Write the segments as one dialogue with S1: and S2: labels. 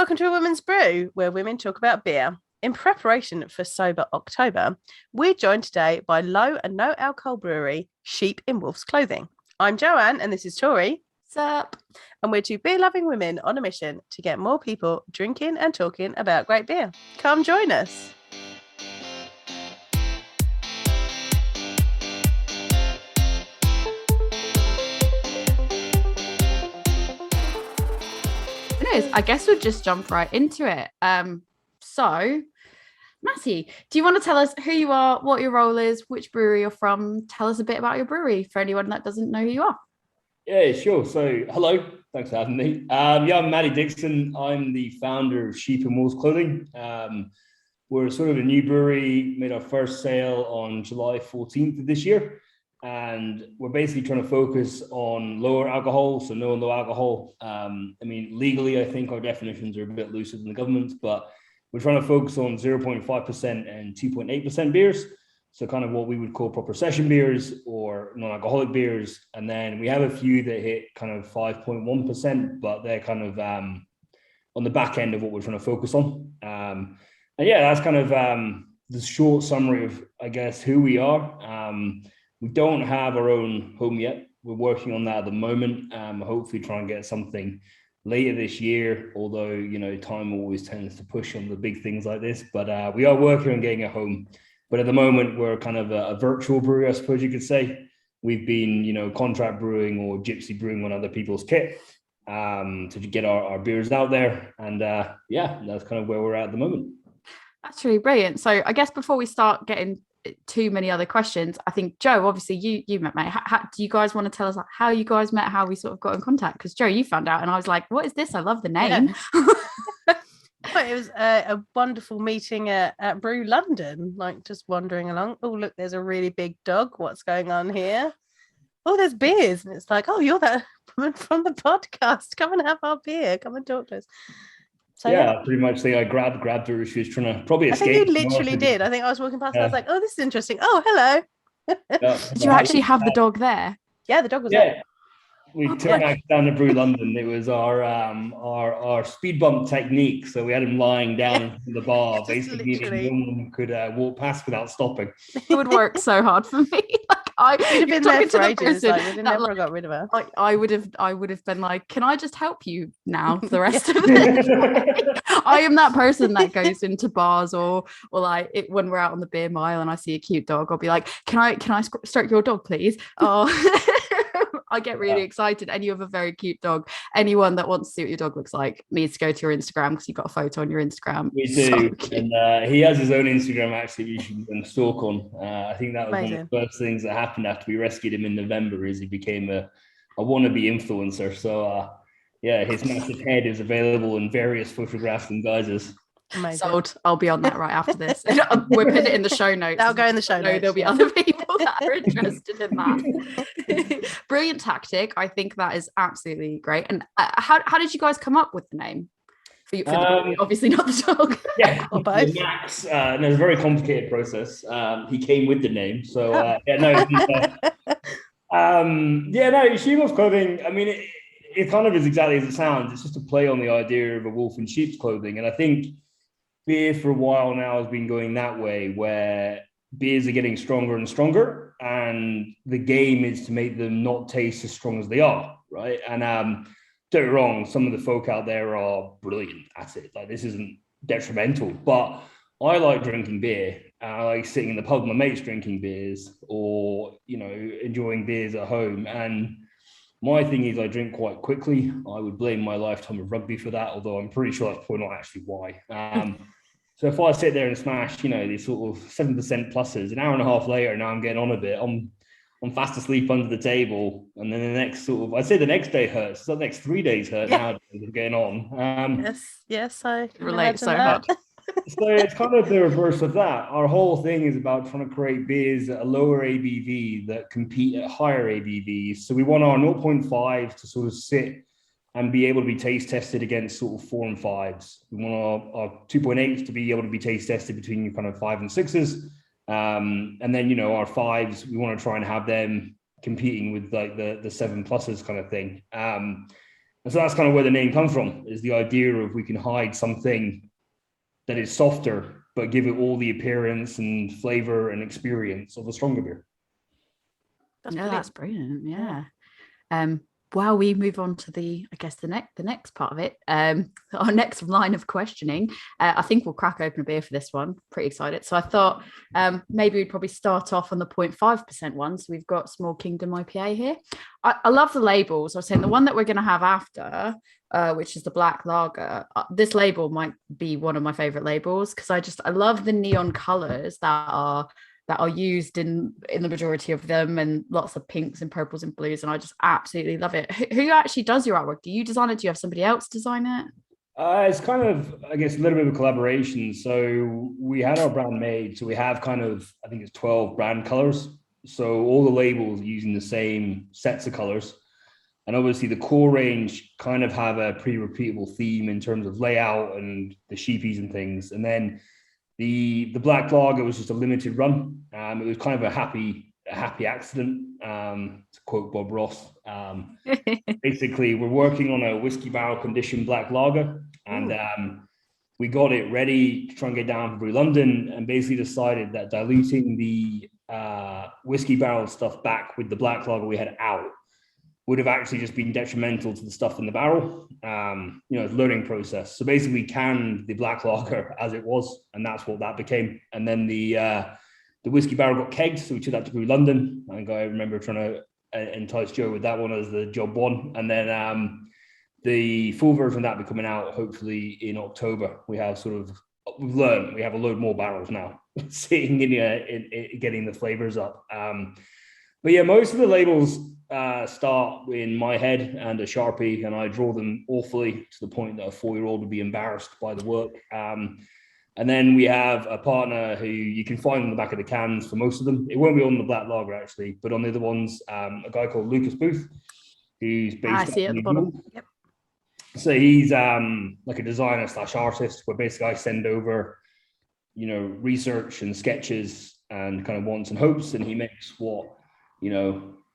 S1: Welcome to A Woman's Brew, where women talk about beer. In preparation for Sober October, we're joined today by low and no alcohol brewery, Sheep in Wolf's Clothing. I'm Joanne, and this is Tori.
S2: Sup?
S1: And we're two beer-loving women on a mission to get more people drinking and talking about great beer. Come join us.
S2: I guess we'll just jump right into it. So, Matty, do you want to tell us who you are, what your role is, which brewery you're from? Tell us a bit about your brewery for anyone that doesn't know who you are.
S3: Yeah, sure. So, hello. Thanks for having me. I'm Matty Dixon. I'm the founder of Sheep in Wolf's Clothing. We're sort of a new brewery, made our first sale on July 14th of this year. And we're basically trying to focus on lower alcohol, so no and low alcohol. Legally, I think our definitions are a bit looser than the government's, but we're trying to focus on 0.5% and 2.8% beers. So kind of what we would call proper session beers or non-alcoholic beers. And then we have a few that hit kind of 5.1%, but they're kind of on the back end of what we're trying to focus on. That's kind of the short summary of, I guess, who we are. We don't have our own home yet. We're working on that at the moment. Hopefully try and get something later this year, although, time always tends to push on the big things like this. But we are working on getting a home. But at the moment, we're kind of a virtual brewery, I suppose you could say. We've been, contract brewing or gypsy brewing on other people's kit to get our beers out there. And that's kind of where we're at the moment.
S2: That's really brilliant. So I guess before we start getting too many other questions, I think Joe, obviously you met Matty. Do you guys want to tell us how you guys met, how we sort of got in contact? Because Joe, you found out and I was like, what is this? I love the name.
S1: It was a wonderful meeting at Brew London, like just wandering along. Oh, look, there's a really big dog. What's going on here? Oh, there's beers. And it's like, oh, you're that woman from the podcast. Come and have our beer. Come and talk to us. So,
S3: pretty much. I grabbed her. She was trying to probably escape.
S1: I think you literally did. I think I was walking past and I was like, oh, this is interesting. Oh, hello.
S2: Did you actually have the dog there?
S1: Yeah, the dog was there.
S3: We took down to Brew London. It was our speed bump technique. So we had him lying down in the bar, basically, no one could walk past without stopping.
S2: It would work so hard for me. I would have been there for ages.
S1: We'd never got rid of her.
S2: I would have been like, can I just help you now for the rest of it? I am that person that goes into bars or when we're out on the beer mile and I see a cute dog, I'll be like, can I stroke your dog, please? Oh. I get really excited, and you have a very cute dog. Anyone that wants to see what your dog looks like needs to go to your Instagram because you've got a photo on your Instagram.
S3: We do, and he has his own Instagram actually. You should stalk on. I think that was one of the first things that happened after we rescued him in November. Is he became a wannabe influencer. So his massive head is available in various photographs and guises.
S2: Amazing. Sold. I'll be on that right after this. We're putting it in the show notes.
S1: I'll go in the show notes.
S2: There'll be other people that are interested in that. Brilliant tactic. I think that is absolutely great. And how did you guys come up with the name? For the brewery? Obviously not the dog.
S3: Yeah, or both. Max. It was a very complicated process. He came with the name. So Sheep Wolf's Clothing. I mean, it kind of is exactly as it sounds. It's just a play on the idea of a wolf in sheep's clothing. And I think beer for a while now has been going that way, where beers are getting stronger and stronger, and the game is to make them not taste as strong as they are, right? And don't get me wrong, some of the folk out there are brilliant at it. Like, this isn't detrimental, but I like drinking beer. I like sitting in the pub with my mates drinking beers, or enjoying beers at home. And my thing is, I drink quite quickly. I would blame my lifetime of rugby for that, although I'm pretty sure that's probably not actually why. So if I sit there and smash, these sort of 7% pluses, an hour and a half later, now I'm getting on a bit. I'm fast asleep under the table, and then the next I'd say the next day hurts. So the next 3 days hurt now. I'm getting on.
S1: Yes, I
S2: relate so hard.
S3: So it's kind of the reverse of that. Our whole thing is about trying to create beers at a lower ABV that compete at higher ABVs. So we want our 0.5 to sort of sit and be able to be taste tested against sort of 4 and 5s. We want our 2.8s to be able to be taste tested between kind of 5 and 6s. And then, our 5s, we want to try and have them competing with like the 7 pluses kind of thing. And so that's kind of where the name comes from, is the idea of we can hide something that is softer, but give it all the appearance and flavor and experience of a stronger beer.
S2: That's brilliant. Yeah. While we move on to the next part of it, our next line of questioning, I think we'll crack open a beer for this one. Pretty excited. So I thought maybe we'd probably start off on the 0.5% one. So we've got Small Kingdom IPA here. I love the labels. I was saying the one that we're going to have after, which is the black lager. This label might be one of my favorite labels because I love the neon colors that are used in the majority of them, and lots of pinks and purples and blues, and I just absolutely love it. Who actually does your artwork? Do you design it? Do you have somebody else design it?
S3: It's kind of, I guess, a little bit of a collaboration. So we had our brand made. So we have kind of, I think it's 12 brand colors. So all the labels using the same sets of colors. And obviously the core range kind of have a pretty repeatable theme in terms of layout and the sheepies and things. And then the black lager was just a limited run. It was kind of a happy accident, to quote Bob Ross. Basically, we're working on a whiskey barrel conditioned black lager, and we got it ready to try and get down for Brew London, and basically decided that diluting the whiskey barrel stuff back with the black lager we had out would have actually just been detrimental to the stuff in the barrel. It's a learning process. So basically we canned the black lager as it was, and that's what that became. And then the whiskey barrel got kegged, so we took that to Brew London. I think I remember trying to entice Joe with that one as the job one. And then the full version of that will be coming out hopefully in October. We've learned we have a load more barrels now, sitting in getting the flavors up. But yeah, most of the labels start in my head and a Sharpie, and I draw them awfully to the point that a 4-year-old would be embarrassed by the work. And then we have a partner who you can find on the back of the cans for most of them. It won't be on the black lager actually, but on the other ones, a guy called Lucas Booth, who's based
S2: I see it at the bottom. Yep.
S3: So he's like a designer / artist, where basically I send over, research and sketches and kind of wants and hopes, and he makes what,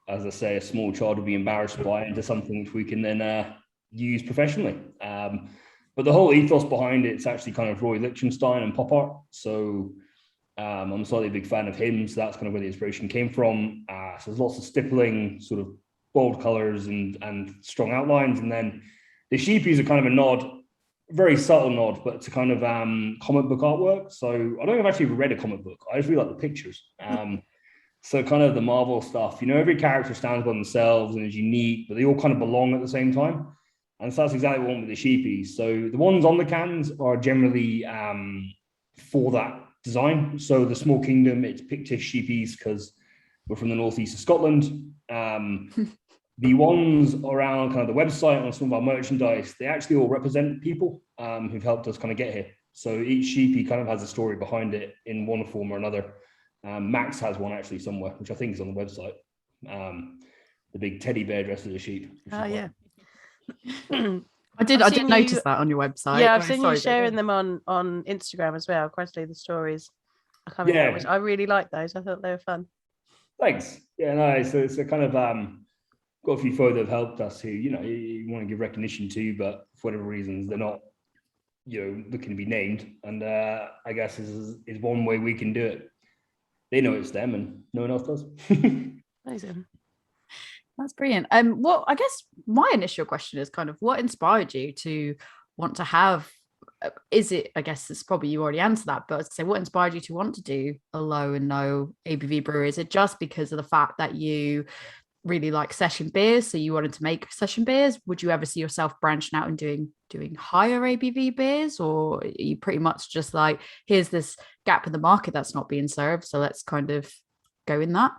S3: as I say, a small child would be embarrassed by into something which we can then use professionally. But the whole ethos behind it's actually kind of Roy Lichtenstein and pop art. So I'm a slightly big fan of him. So that's kind of where the inspiration came from. So there's lots of stippling, sort of bold colors and strong outlines. And then the sheepies are kind of a nod, very subtle nod, but it's a kind of comic book artwork. So I don't think I've actually read a comic book. I just really like the pictures. So kind of the Marvel stuff, every character stands by themselves and is unique, but they all kind of belong at the same time. And so that's exactly what I want with the sheepies. So the ones on the cans are generally for that design. So the Small Kingdom, it's Pictish sheepies because we're from the northeast of Scotland. The ones around kind of the website and some of our merchandise, they actually all represent people who've helped us kind of get here. So each sheepy kind of has a story behind it in one form or another. Max has one actually somewhere, which I think is on the website. The big teddy bear dressed as a sheep.
S1: Oh yeah.
S2: I did notice that on your website.
S1: Yeah, I've seen you sharing them on Instagram as well, especially the stories. I really like those. I thought they were fun.
S3: Thanks. Yeah, no, so it's a kind of got a few folk that have helped us who, you want to give recognition to, but for whatever reasons, they're not, looking to be named. And I guess is one way we can do it. They know it's them and no one else does.
S1: Amazing.
S2: That's brilliant. Well, I guess my initial question is kind of what inspired you to want to have, I guess it's probably you already answered that, but I'd say what inspired you to want to do a low and no ABV brewery? Is it just because of the fact that you really like session beers, so you wanted to make session beers? Would you ever see yourself branching out and doing higher ABV beers, or are you pretty much just like, here's this gap in the market that's not being served, so let's kind of go in that?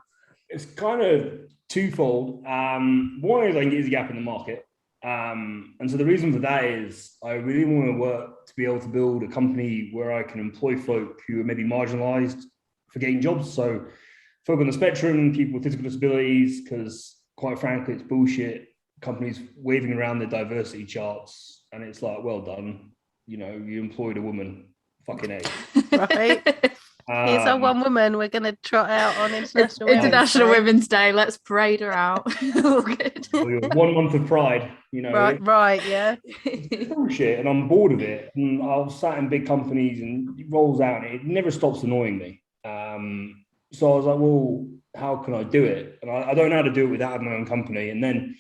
S3: It's kind of twofold. One is I think it is a gap in the market, and so the reason for that is I really want to work to be able to build a company where I can employ folk who are maybe marginalized for getting jobs. So folk on the spectrum, people with physical disabilities, because quite frankly, it's bullshit. Companies waving around their diversity charts, and it's like, well done, you employed a woman, fucking A.
S1: Right. Here's our one woman we're going to trot out on
S2: International Women's Day. Let's parade her out. All good.
S3: 1 month of pride, you know.
S1: Right, yeah.
S3: It's bullshit, and I'm bored of it. And I've sat in big companies, and it rolls out, and it never stops annoying me. So I was like, well, how can I do it? And I don't know how to do it without having my own company. And then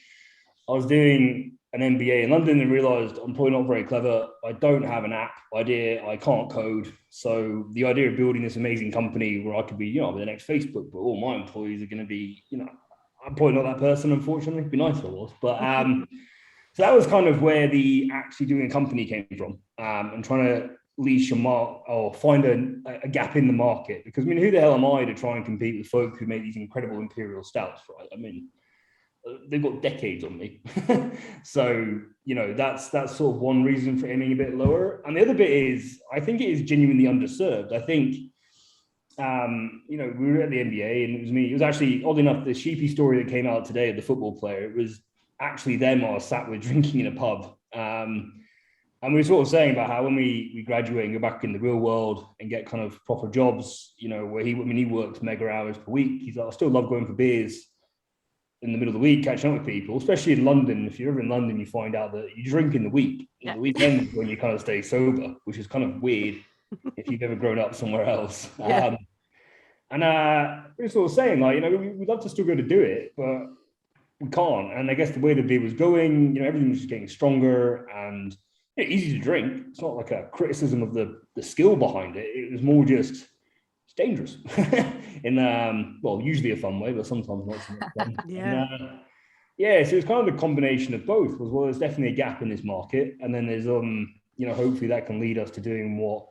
S3: I was doing an MBA in London and realized I'm probably not very clever. I don't have an app idea. I can't code. So the idea of building this amazing company where I could be, you know, the next Facebook, but all my employees are going to be, you know, I'm probably not that person, unfortunately. It'd be nice if I was. But so that was kind of where the actually doing a company came from, and trying to leash a mark or find a gap in the market. Because I mean, who the hell am I to try and compete with folk who make these incredible imperial stouts, right? I mean, they've got decades on me. So, you know, that's sort of one reason for aiming a bit lower. And the other bit is, I think it is genuinely underserved. I think, you know, we were at the NBA and it was me. It was actually, oddly enough, the Sheepy story that came out today of the football player, it was actually them I was sat with drinking in a pub. And we were sort of saying about how when we graduate and go back in the real world and get kind of proper jobs, you know, where he works mega hours per week. He's like, I still love going for beers in the middle of the week, catching up with people, especially in London. If you're ever in London, you find out that you drink in the week. Yeah. The weekend when you kind of stay sober, which is kind of weird if you've ever grown up somewhere else. Yeah. And we were sort of saying, like, you know, we'd love to still go to do it, but we can't. And I guess the way the beer was going, you know, everything was just getting stronger and easy to drink. It's not like a criticism of the skill behind it. It was more just, it's dangerous in well, usually a fun way, but sometimes not so much fun.
S1: Yeah.
S3: And, so it's kind of a combination of both. Was, well, there's definitely a gap in this market, and then there's you know, hopefully that can lead us to doing what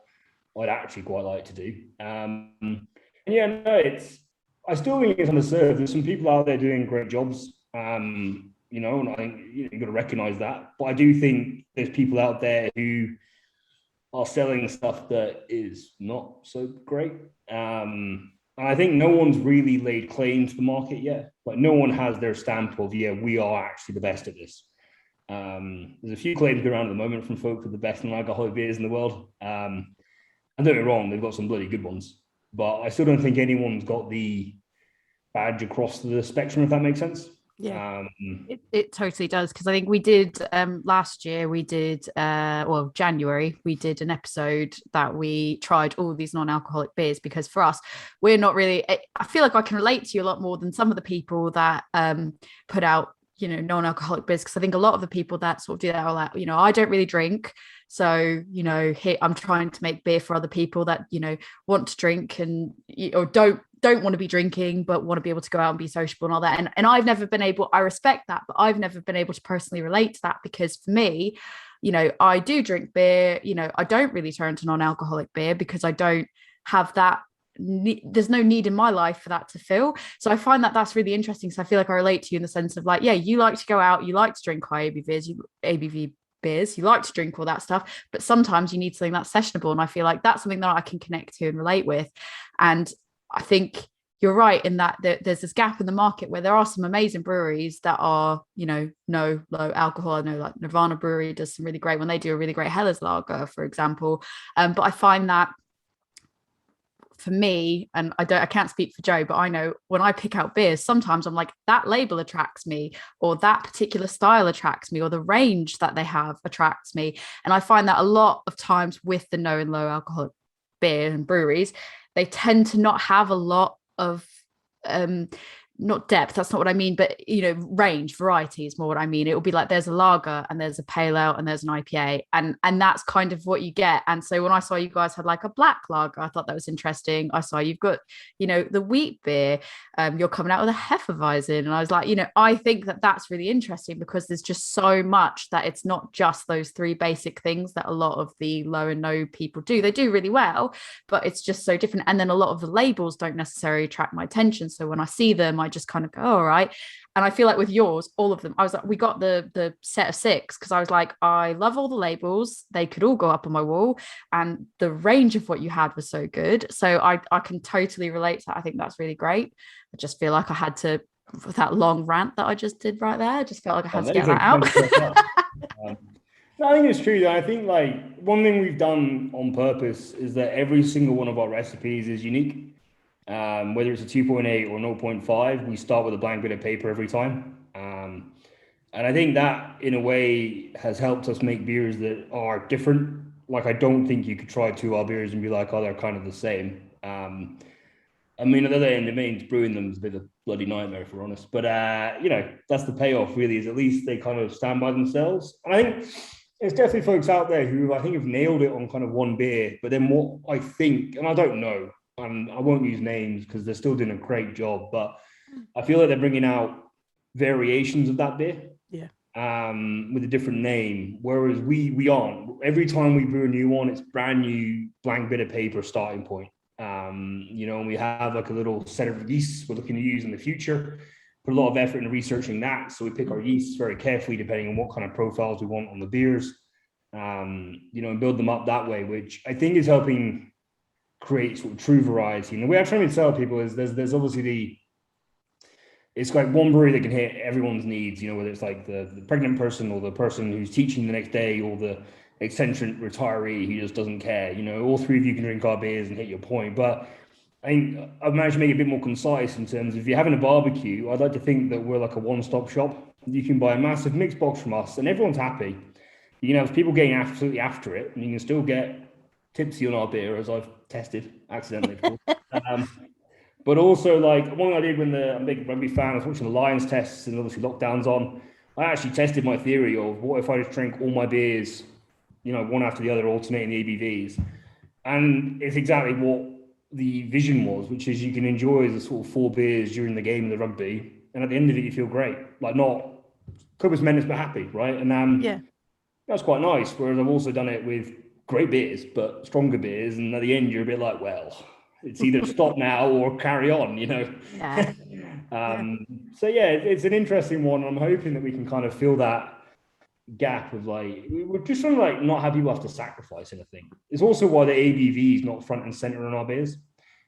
S3: I'd actually quite like to do. And yeah, no, I still think it's underserved. There's some people out there doing great jobs. You know, and I think you've got to recognize that. But I do think there's people out there who are selling stuff that is not so great. And I think no one's really laid claim to the market yet. Like, no one has their stamp of, yeah, we are actually the best at this. There's a few claims around at the moment from folk with the best non-alcoholic beers in the world. And don't get me wrong, they've got some bloody good ones. But I still don't think anyone's got the badge across the spectrum, if that makes sense.
S2: Yeah, it totally does, because I think we did last year, we did January, we did an episode that we tried all these non-alcoholic beers, because for us, we're not really, I feel like I can relate to you a lot more than some of the people that put out, you know, non-alcoholic beers, because I think a lot of the people that sort of do that are like, you know, I don't really drink, so, you know, here I'm trying to make beer for other people that, you know, want to drink and or don't want to be drinking but want to be able to go out and be sociable and all that, and I've never been able, I respect that, but I've never been able to personally relate to that, because for me, you know, I do drink beer, you know, I don't really turn to non-alcoholic beer because I don't have that, there's no need in my life for that to fill. So I find that that's really interesting. So I feel like I relate to you in the sense of like, yeah, you like to go out, you like to drink high ABV beers, you like to drink all that stuff, but sometimes you need something that's sessionable, and I feel like that's something that I can connect to and relate with. And I think you're right in that there's this gap in the market where there are some amazing breweries that are, you know, no low alcohol. I know like Nirvana Brewery does some really great, when they do a really great Hellas lager, for example. But I find that for me, and I can't speak for Joe, but I know when I pick out beers, sometimes I'm like, that label attracts me, or that particular style attracts me, or the range that they have attracts me. And I find that a lot of times with the no and low alcoholic beer and breweries, they tend to not have a lot of not depth, that's not what I mean, but, you know, range, variety is more what I mean. It will be like there's a lager and there's a pale ale and there's an IPA, and that's kind of what you get. And so when I saw you guys had like a black lager, I thought that was interesting. I saw you've got, you know, the wheat beer, you're coming out with a Hefeweizen, and I was like, you know, I think that that's really interesting, because there's just so much that it's not just those three basic things that a lot of the low and no people do. They do really well, but it's just so different. And then a lot of the labels don't necessarily attract my attention, so when I see them, I just kind of go, all right. And I feel like with yours, all of them, I was like, we got the set of 6, because I was like, I love all the labels, they could all go up on my wall, and the range of what you had was so good. So I can totally relate to that. I think that's really great. I just feel like I had to, with that long rant that I just did right there, I just felt like I had to get that out.
S3: I think it's true. I think like one thing we've done on purpose is that every single one of our recipes is unique. Whether it's a 2.8 or 0.5, we start with a blank bit of paper every time. And I think that in a way has helped us make beers that are different. Like I don't think you could try two of our beers and be like, oh, they're kind of the same. I mean, at the other end, it means brewing them is a bit of a bloody nightmare, if we're honest. But, that's the payoff, really, is at least they kind of stand by themselves. And I think there's definitely folks out there who I think have nailed it on kind of one beer. But then what I think, and I don't know, and I won't use names because they're still doing a great job, but I feel like they're bringing out variations of that beer.
S1: Yeah.
S3: With a different name, whereas we aren't. Every time we brew a new one, it's brand new blank bit of paper starting point. And we have like a little set of yeasts we're looking to use in the future. Put a lot of effort into researching that, so we pick our yeasts very carefully depending on what kind of profiles we want on the beers. And build them up that way, which I think is helping create sort of true variety. And the way I'm trying to tell people is there's obviously it's like one brewery that can hit everyone's needs, whether it's like the pregnant person or the person who's teaching the next day or the eccentric retiree who just doesn't care. All three of you can drink our beers and hit your point. But I think I've managed to make it a bit more concise in terms of if you're having a barbecue, I'd like to think that we're like a one-stop shop. You can buy a massive mixed box from us and everyone's happy. You can have people getting absolutely after it and you can still get tipsy on our beer, as I've tested accidentally, of course. But also, like, one I did when I'm a big rugby fan, I was watching the Lions tests and obviously lockdowns on. I actually tested my theory of what if I just drank all my beers, one after the other, alternating the ABVs. And it's exactly what the vision was, which is you can enjoy the sort of 4 beers during the game of the rugby. And at the end of it, you feel great. Like, not copious menace, but happy, right? And that's quite nice. Whereas I've also done it with great beers, but stronger beers. And at the end, you're a bit like, well, it's either stop now or carry on,
S2: Yeah.
S3: So it's an interesting one. I'm hoping that we can kind of fill that gap of like, we're just trying to like not have people have to sacrifice anything. It's also why the ABV is not front and center on our beers,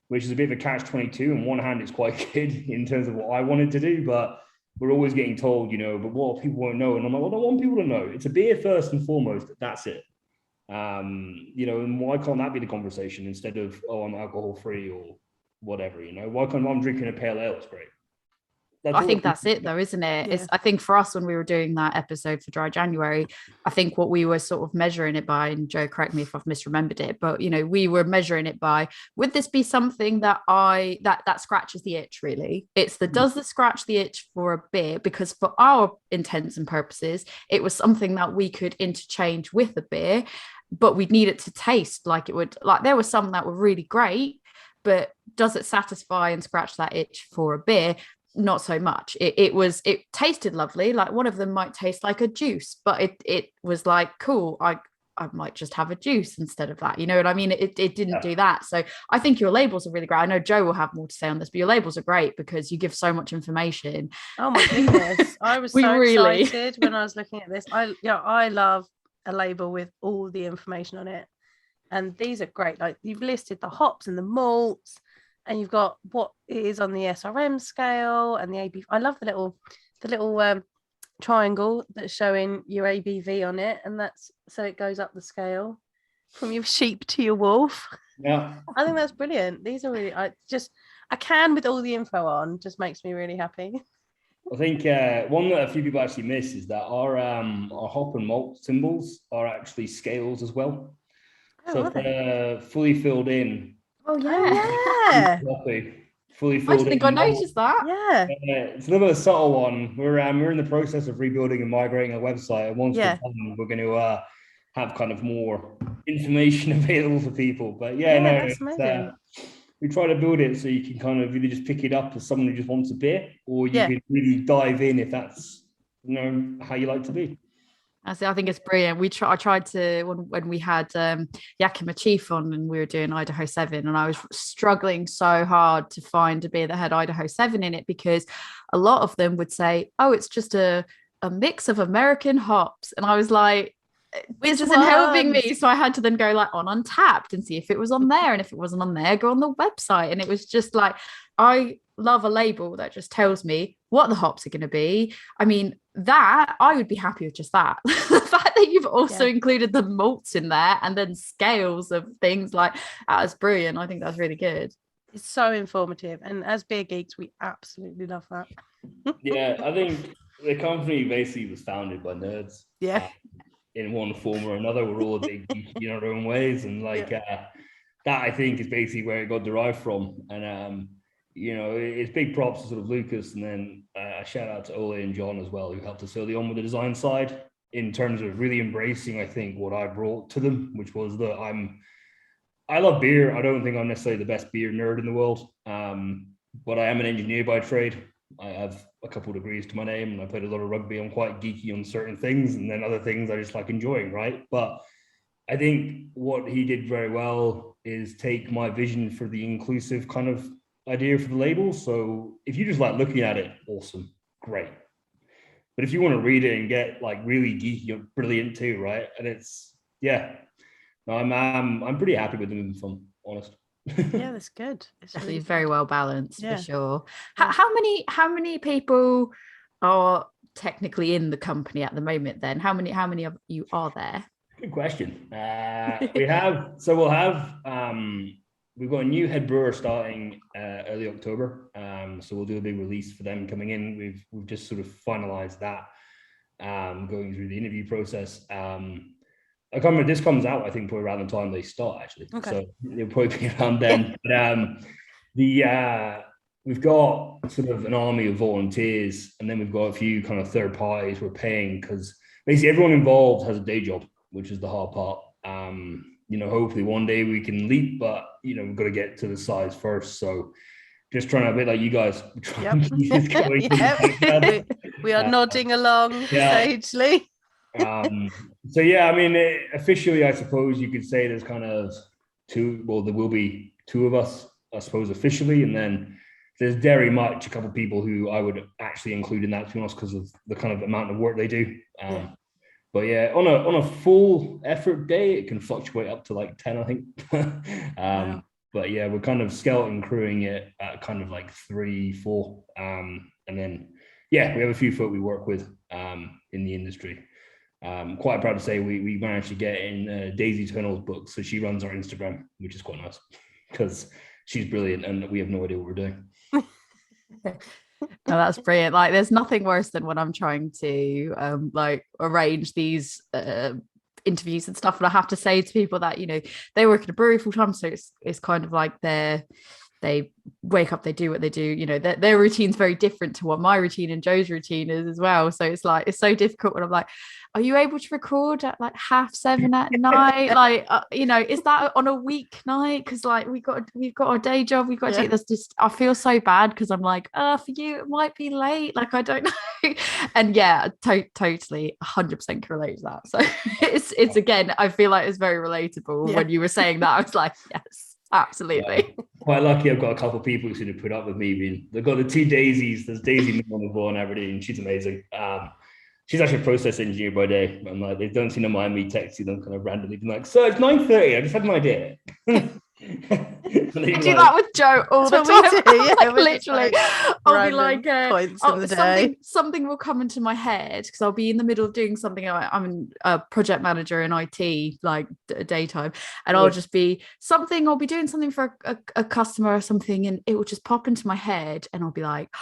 S3: which is a bit of a catch-22. On one hand, it's quite good in terms of what I wanted to do, but we're always getting told, but what people won't know. And I'm like, well, I don't want people to know. It's a beer first and foremost. That's it. And why can't that be the conversation instead of, oh, I'm alcohol free or whatever, why can't I'm drinking a pale ale? It's great.
S2: I think that's it though, isn't it?
S1: Yeah.
S2: I think for us, when we were doing that episode for Dry January, I think what we were sort of measuring it by, and Joe, correct me if I've misremembered it, but we were measuring it by, would this be something that that scratches the itch really? It's does this scratch the itch for a beer? Because for our intents and purposes, it was something that we could interchange with a beer, but we'd need it to taste like it would. Like there were some that were really great, but does it satisfy and scratch that itch for a beer? Not so much. It tasted lovely. Like one of them might taste like a juice, but it was like, cool, I might just have a juice instead of that. You know what I mean? It didn't do that. So I think your labels are really great. I know Joe will have more to say on this, but your labels are great because you give so much information.
S1: Oh my goodness. I was so excited when I was looking at this. I love a label with all the information on it. And these are great. Like you've listed the hops and the malts, and you've got what it is on the SRM scale and the ABV. I love the little triangle that's showing your ABV on it, and that's so it goes up the scale from your sheep to your wolf.
S3: Yeah,
S1: I think that's brilliant. These are really, a can with all the info on just makes me really happy.
S3: I think one that a few people actually miss is that our hop and malt symbols are actually scales as well. So if they're fully filled in.
S2: Oh yeah.
S3: Fully filled.
S2: I think I noticed that.
S1: Yeah.
S3: It's another subtle one. We're in the process of rebuilding and migrating our website, and once we're done, we're going to have kind of more information available for people. But that's amazing. We try to build it so you can kind of either just pick it up as someone who just wants a beer, or you can really dive in if that's how you like to be.
S2: I think it's brilliant. I tried to when we had Yakima Chief on and we were doing Idaho 7, and I was struggling so hard to find a beer that had Idaho 7 in it, because a lot of them would say, oh, it's just a mix of American hops, and I was like, this isn't helping me. So I had to then go like on Untapped and see if it was on there, and if it wasn't on there, go on the website. And it was just like, I love a label that just tells me what the hops are going to be. I mean, that I would be happy with just that. The fact that you've also included the malts in there and then scales of things like that is brilliant. I think that's really good.
S1: It's so informative, and as beer geeks, we absolutely love that.
S3: Yeah, I think the company basically was founded by nerds.
S1: Yeah.
S3: In one form or another, we're all a big geek in our own ways, and that I think is basically where it got derived from. And it's big props to sort of Lucas, and then a shout out to Ole and John as well, who helped us early on with the design side in terms of really embracing, I think, what I brought to them, which was that I love beer. I don't think I'm necessarily the best beer nerd in the world, but I am an engineer by trade. I have a couple of degrees to my name, and I played a lot of rugby. I'm quite geeky on certain things, and then other things I just like enjoying, right? But I think what he did very well is take my vision for the inclusive kind of idea for the label. So if you just like looking at it, awesome, great. But if you want to read it and get like really geeky, you're brilliant too, right? And it's I'm pretty happy with them, if I'm honest.
S1: Yeah, that's good. It's
S2: Definitely
S1: really
S2: very
S1: good.
S2: well balanced,
S1: Yeah.
S2: for sure.
S1: Yeah.
S2: How many people are technically in the company at the moment then? How many of you are there?
S3: Good question. We've got a new head brewer starting early October. So we'll do a big release for them coming in. We've just sort of finalized that, going through the interview process. I can't remember, this comes out, I think, probably around the time they start, actually.
S1: Okay.
S3: So it'll probably be around then. But we've got sort of an army of volunteers, and then we've got a few kind of third parties we're paying, because basically everyone involved has a day job, which is the hard part. Hopefully one day we can leap, but we've got to get to the size first. So just trying to, a bit like you guys,
S1: we are nodding along sagely.
S3: Officially, I suppose you could say there's kind of two. Well, there will be two of us, I suppose, officially, and then there's very much a couple of people who I would actually include in that, to be honest, because of the kind of amount of work they do. But yeah, on a full effort day, it can fluctuate up to like 10, I think.
S1: Wow.
S3: But yeah, we're kind of skeleton crewing it at kind of like 3, 4, and then we have a few folk we work with in the industry. Quite proud to say we managed to get in Daisy Turnell's book, so she runs our Instagram, which is quite nice because she's brilliant and we have no idea what we're doing.
S2: No, that's brilliant. Like, there's nothing worse than when I'm trying to arrange these interviews and stuff, and I have to say to people that they work in a brewery full time, so it's kind of like they wake up, they do what they do, their routine's very different to what my routine and Joe's routine is as well. So it's like, it's so difficult when I'm like, are you able to record at like 7:30 at night? Is that on a weeknight? Because like we've got our day job, we've got to do this. Just, I feel so bad because I'm like, for you it might be late, like I don't know. And totally 100% can relate to that. So it's again, I feel like it's very relatable. When you were saying that, I was like, yes, absolutely.
S3: Quite lucky I've got a couple of people who sort of put up with me. They've got the two Daisies. There's Daisy Mill in Aberdeen. She's amazing. She's actually a process engineer by day. I'm like, they don't seem to mind me texting them kind of randomly. I'm like, so it's 9:30. I just had an idea.
S2: I do that with Joe all the time. Literally, I'll be like, something will come into my head because I'll be in the middle of doing something. I'm a project manager in IT, like daytime, and I'll just be something. I'll be doing something for a customer or something, and it will just pop into my head, and I'll be like,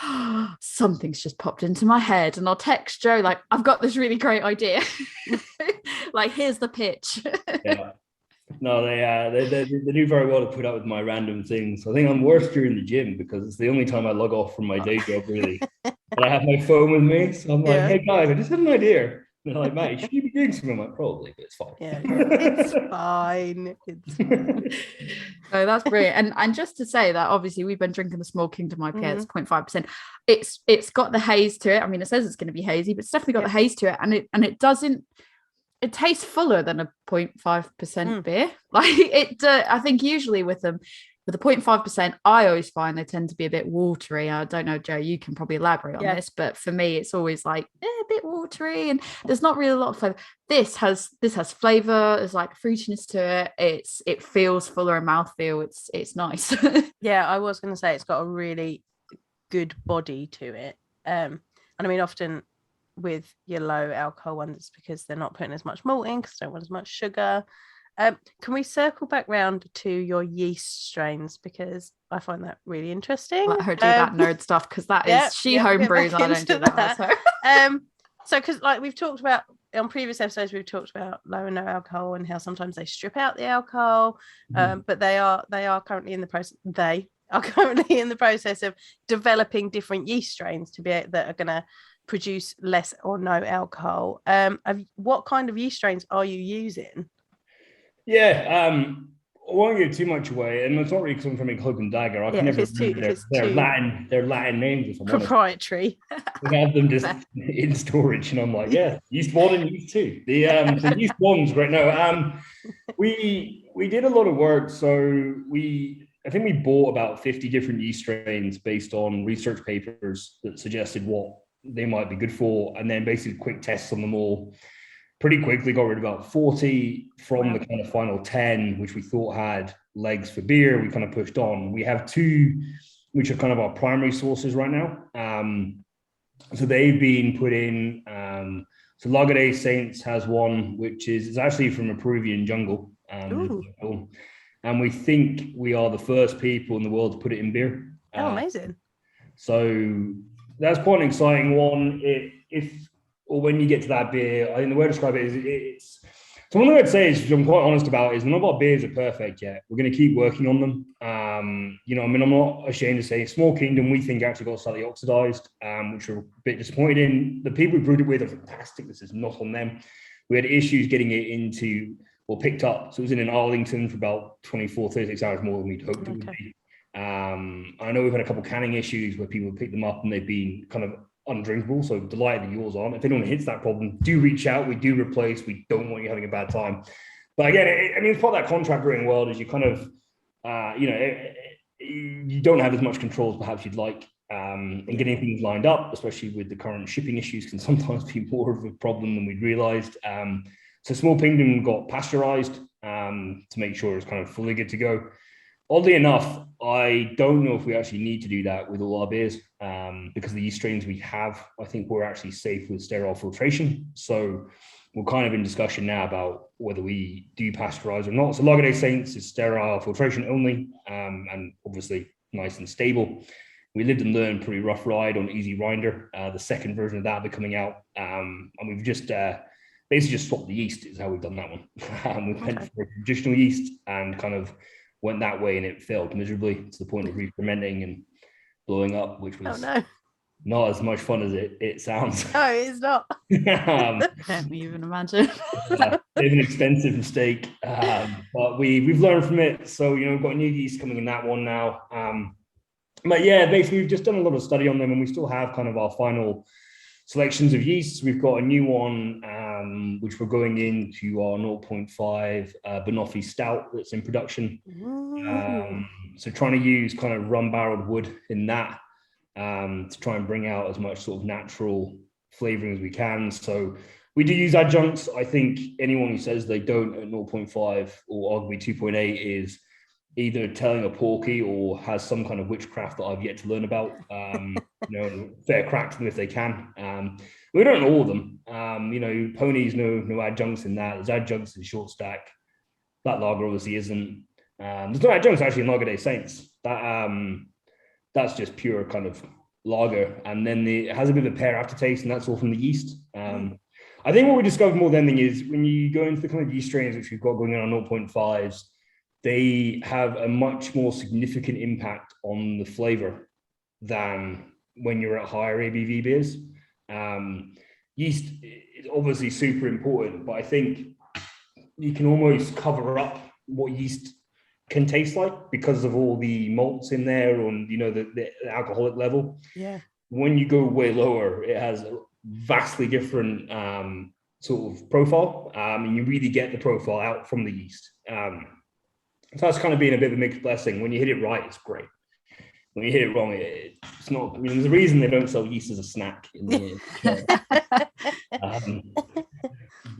S2: something's just popped into my head, and I'll text Joe like, I've got this really great idea. Like, here's the pitch. Yeah.
S3: No, they do very well to put up with my random things. I think I'm worse during the gym because it's the only time I log off from my day job, really. And I have my phone with me, so I'm like, hey guys, I just had an idea. And they're like, Matty, should you be doing something? I'm like, probably, but it's fine.
S1: Yeah, it's fine. It's fine.
S2: So that's brilliant. And just to say that obviously we've been drinking the Small Kingdom IPA, it's 0.5%. It's got the haze to it. I mean, it says it's going to be hazy, but it's definitely got the haze to it, and it doesn't. It tastes fuller than a 0.5% beer. Like it, I think usually with the 0.5%, I always find they tend to be a bit watery. I don't know, Joe, you can probably elaborate on this, but for me, it's always like a bit watery, and there's not really a lot of flavor. This has flavor. There's like fruitiness to it. It feels fuller in mouthfeel. It's nice.
S1: Yeah, I was going to say it's got a really good body to it. And I mean, often with your low alcohol ones, it's because they're not putting as much malt in because they don't want as much sugar. Can we circle back round to your yeast strains, because I find that really interesting.
S2: Let her do that nerd stuff, because that is she home brews. I don't do that.
S1: So because like we've talked about on previous episodes, we've talked about low and no alcohol and how sometimes they strip out the alcohol, but they are currently in the process. They are currently in the process of developing different yeast strains that are going to produce less or no alcohol. What kind of yeast strains are you using?
S3: Yeah, I won't give too much away, and it's not really coming from a cloak and dagger. I can never remember their Latin names, if I'm
S1: proprietary.
S3: We have them just in storage, and I'm like, yeah, yeast 1 and yeast 2. So yeast 1's great. No, we did a lot of work. So I think we bought about 50 different yeast strains based on research papers that suggested what they might be good for, and then basically quick tests on them all. Pretty quickly got rid of about 40 from the kind of final 10, which we thought had legs for beer. We kind of pushed on. We have 2, which are kind of our primary sources right now. So they've been put in. So Lago de Saints has one, which is actually from a Peruvian jungle. And we think we are the first people in the world to put it in beer.
S1: Amazing.
S3: So that's quite an exciting one. When you get to that beer, I think the way to describe it is it's. So one thing I'd say is, I'm quite honest about, is none of our beers are perfect yet. We're going to keep working on them. I'm not ashamed to say Small Kingdom, we think actually got slightly oxidized, which we're a bit disappointed in. The people we brewed it with are fantastic. This is not on them. We had issues getting it picked up. So it was in Arlington for about 24, 36 hours more than we'd hoped it would be. I know we've had a couple of canning issues where people pick them up and they've been kind of undrinkable, so delighted that yours aren't. If anyone hits that problem, do reach out. We do replace. We don't want you having a bad time. But again, it's part of that contract brewing world is you kind of, you don't have as much control as perhaps you'd like, and getting things lined up, especially with the current shipping issues, can sometimes be more of a problem than we'd realized. So Small Kingdom got pasteurized to make sure it's kind of fully good to go. Oddly enough, I don't know if we actually need to do that with all our beers, because the yeast strains we have, I think we're actually safe with sterile filtration. So we're kind of in discussion now about whether we do pasteurize or not. So Lago de Saints is sterile filtration only, and obviously nice and stable. We lived and learned pretty rough ride on Easy Rinder. The second version of that will be coming out, and we've just basically just swapped the yeast is how we've done that one. We went for traditional yeast and kind of went that way, and it failed miserably to the point of re-fermenting and blowing up, which was not as much fun as it sounds.
S1: No, it's not.
S2: Can't even imagine.
S3: It's an expensive mistake, but we've learned from it. So we've got new yeast coming in that one now. But yeah, basically we've just done a lot of study on them, and we still have kind of our final selections of yeasts. We've got a new one, which we're going into our 0.5 Banoffee Stout that's in production. So trying to use kind of rum-barreled wood in that to try and bring out as much sort of natural flavoring as we can. So we do use adjuncts. I think anyone who says they don't at 0.5 or arguably 2.8 is either telling a porky or has some kind of witchcraft that I've yet to learn about. Fair crack to them if they can. We don't know all of them. Ponies, no adjuncts in that. There's adjuncts in short stack. That lager obviously isn't. There's no adjuncts actually in Lago de Saints. That's just pure kind of lager. And then it has a bit of a pear aftertaste, and that's all from the yeast. I think what we discovered more than anything is when you go into the kind of yeast strains which we've got going on 0.5s, they have a much more significant impact on the flavor than when you're at higher ABV beers. Yeast is obviously super important, but I think you can almost cover up what yeast can taste like because of all the malts in there and the alcoholic level.
S1: Yeah. When
S3: you go way lower, it has a vastly different sort of profile, and you really get the profile out from the yeast. So that's kind of been a bit of a mixed blessing. When you hit it right, it's great. When you hit it wrong, it's not. I mean, there's a reason they don't sell yeast as a snack in the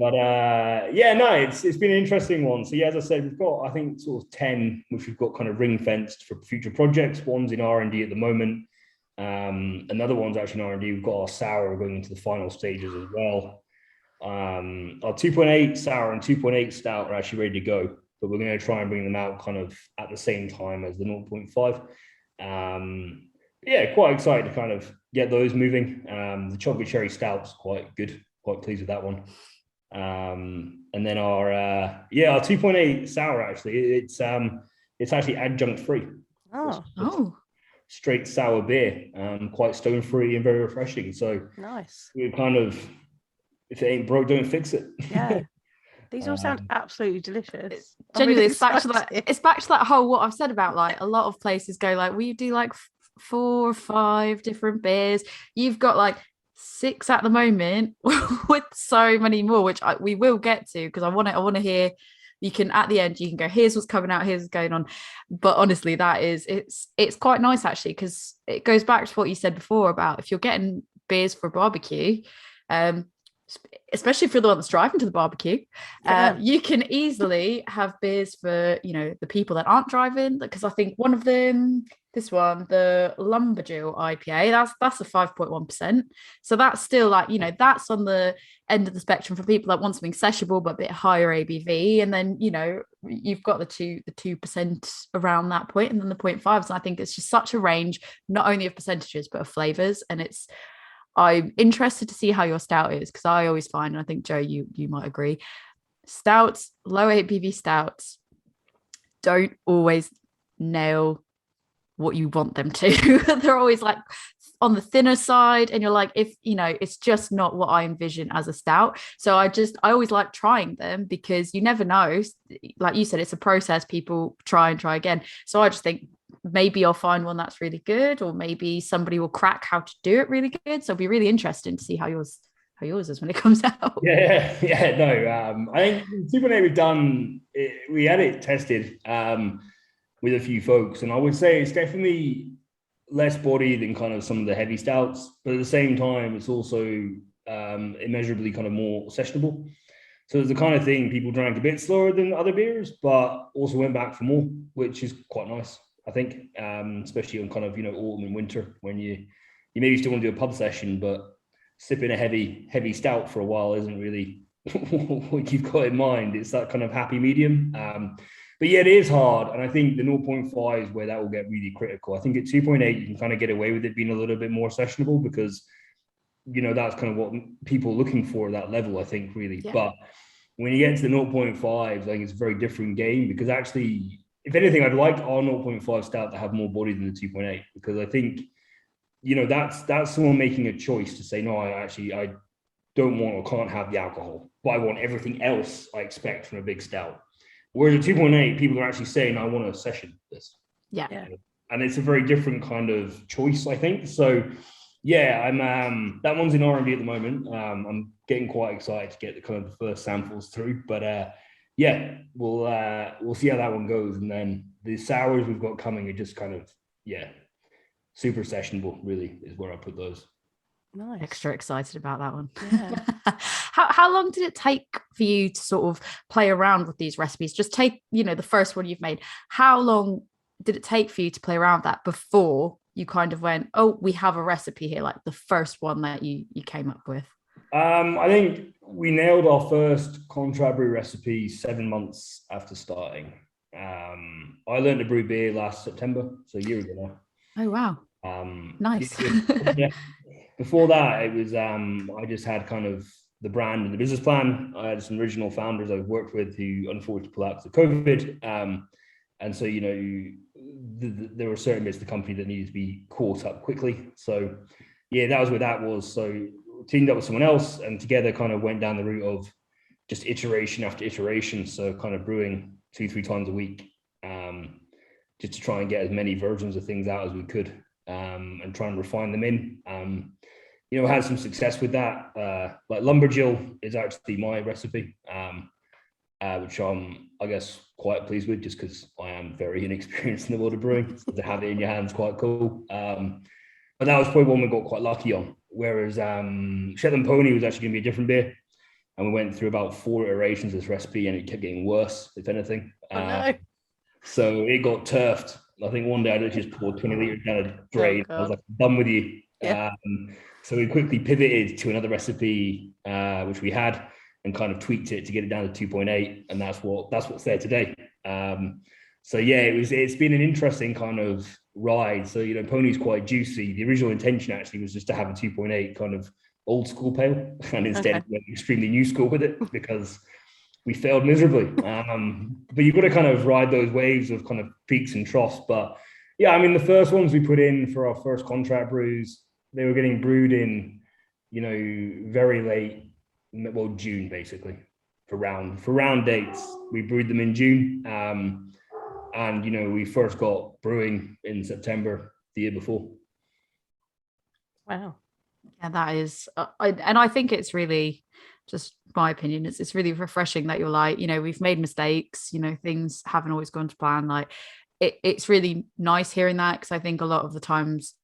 S3: it's been an interesting one. So yeah, as I said, we've got, I think, sort of 10, which we've got kind of ring fenced for future projects. One's in R&D at the moment. Another one's actually in R&D. We've got our sour going into the final stages as well. Our 2.8 sour and 2.8 stout are actually ready to go, but we're going to try and bring them out kind of at the same time as the 0.5. Yeah, quite excited to kind of get those moving. The chocolate cherry stout's quite good. Quite pleased with that one. And then our 2.8 sour, actually, it's actually adjunct free.
S1: Oh,
S3: Straight sour beer, quite stone free and very refreshing. So
S1: nice.
S3: we're kind of, if it ain't broke, don't fix it.
S1: Yeah. These all sound absolutely delicious.
S2: Genuinely,
S1: really
S2: it's back to that.
S1: excited.
S2: It's back to that whole what I've said about like a lot of places go like we do like 4 or 5 different beers. You've got like 6 at the moment with so many more, which we will get to because I want to hear. You can at the end you can go, here's what's coming out, here's what's going on. But honestly, it's quite nice actually, because it goes back to what you said before about if you're getting beers for a barbecue, especially if you're the one that's driving to the barbecue, you can easily have beers for the people that aren't driving, because I think one of them, this one, the Lumberjill IPA, that's a 5.1%, so that's still like that's on the end of the spectrum for people that want something sessionable but a bit higher ABV, and then you've got the 2% around that point, and then the 0.5s, and I think it's just such a range, not only of percentages but of flavors. And I'm interested to see how your stout is, because I always find, and I think Joe, you might agree, stouts, low ABV stouts, don't always nail what you want them to. They're always like on the thinner side, and you're like, if it's just not what I envision as a stout. So I always like trying them, because you never know. Like you said, it's a process. People try and try again. So I just think maybe I'll find one that's really good, or maybe somebody will crack how to do it really good. So it'll be really interesting to see how yours is when it comes out.
S3: No, I think 2.8 we've done, we had it tested with a few folks, and I would say it's definitely less body than kind of some of the heavy stouts, but at the same time it's also immeasurably kind of more sessionable. So it's the kind of thing people drank a bit slower than other beers, but also went back for more, which is quite nice, I think, especially on kind of autumn and winter, when you maybe still want to do a pub session, but sipping a heavy stout for a while isn't really what you've got in mind. It's that kind of happy medium. But yeah, it is hard, and I think the 0.5 is where that will get really critical. I think at 2.8 you can kind of get away with it being a little bit more sessionable, because that's kind of what people are looking for at that level, I think, really. Yeah. But when you get to the 0.5, I think it's a very different game, because actually, if anything, I'd like our 0.5 stout to have more body than the 2.8, because I think that's someone making a choice to say, no, I don't want or can't have the alcohol, but I want everything else I expect from a big stout. Whereas at 2.8, people are actually saying, I want to session this.
S2: Yeah.
S3: And it's a very different kind of choice, I think. So yeah, I'm that one's in R&D at the moment. I'm getting quite excited to get the kind of the first samples through. But yeah, we'll see how that one goes. And then the sours we've got coming are just kind of, super sessionable, really, is where I put those.
S1: Nice.
S2: Extra excited about that one.
S1: Yeah.
S2: How long did it take for you to sort of play around with these recipes? Just take, the first one you've made. How long did it take for you to play around with that before you kind of went, oh, we have a recipe here, like the first one that you came up with?
S3: I think we nailed our first contract brew recipe 7 months after starting. I learned to brew beer last September, so a year ago now.
S2: Oh, wow. Nice.
S3: Yeah. Before that, it was I just had kind of the brand and the business plan. I had some original founders I've worked with who unfortunately pulled out because of COVID. And so, there were certain bits of the company that needed to be caught up quickly. So yeah, that was where that was. So teamed up with someone else and together kind of went down the route of just iteration after iteration. So kind of brewing 2-3 times a week, just to try and get as many versions of things out as we could, and try and refine them in. Had some success with that. Like Lumberjill is actually my recipe, which I'm, I guess, quite pleased with, just because I am very inexperienced in the world of brewing. So to have it in your hands, quite cool. But that was probably one we got quite lucky on. Whereas Shetland Pony was actually going to be a different beer, and we went through about 4 iterations of this recipe, and it kept getting worse, if anything.
S1: Oh, no.
S3: So it got turfed I think one day I just poured 20 litres down a drain. I was
S1: God.
S3: like, I'm done with you.
S1: Yeah.
S3: So we quickly pivoted to another recipe, which we had, and kind of tweaked it to get it down to 2.8, and that's what's there today. So yeah, it's been an interesting kind of ride. So Pony's quite juicy. The original intention actually was just to have a 2.8 kind of old school pale, and instead went extremely new school with it because we failed miserably. But you've got to kind of ride those waves of kind of peaks and troughs. But yeah, I mean, the first ones we put in for our first contract brews, they were getting brewed in, very late, well, June basically, for round dates. We brewed them in June, and we first got brewing in September the year before.
S1: Wow.
S2: Yeah, that is, I think it's really, just my opinion, it's really refreshing that you're like, we've made mistakes, things haven't always gone to plan. Like it's really nice hearing that, because I think a lot of the times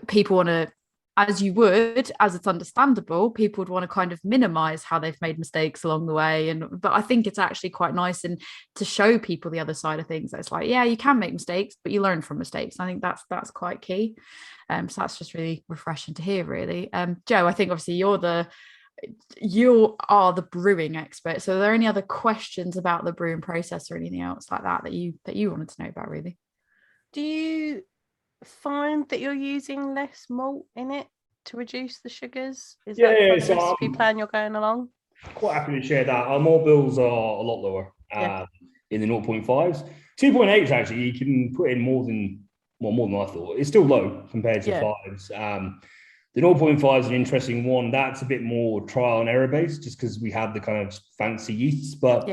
S2: people want to, as it's understandable, people would want to kind of minimize how they've made mistakes along the way. But I think it's actually quite nice and to show people the other side of things. That it's like, yeah, you can make mistakes, but you learn from mistakes. I think that's quite key. So that's just really refreshing to hear, really. Joe, I think obviously you are the brewing expert. So are there any other questions about the brewing process or anything else like that you wanted to know about, really?
S1: Do you find that you're using less malt in it to reduce the sugars? Is that kind of recipe plan you're going along?
S3: Quite happy to share that. Our malt bills are a lot lower in the 0.5s. 2.8s actually, you can put in more than I thought. It's still low compared to 5s. The 0.5 is an interesting one. That's a bit more trial and error based, just because we have the kind of fancy yeasts. But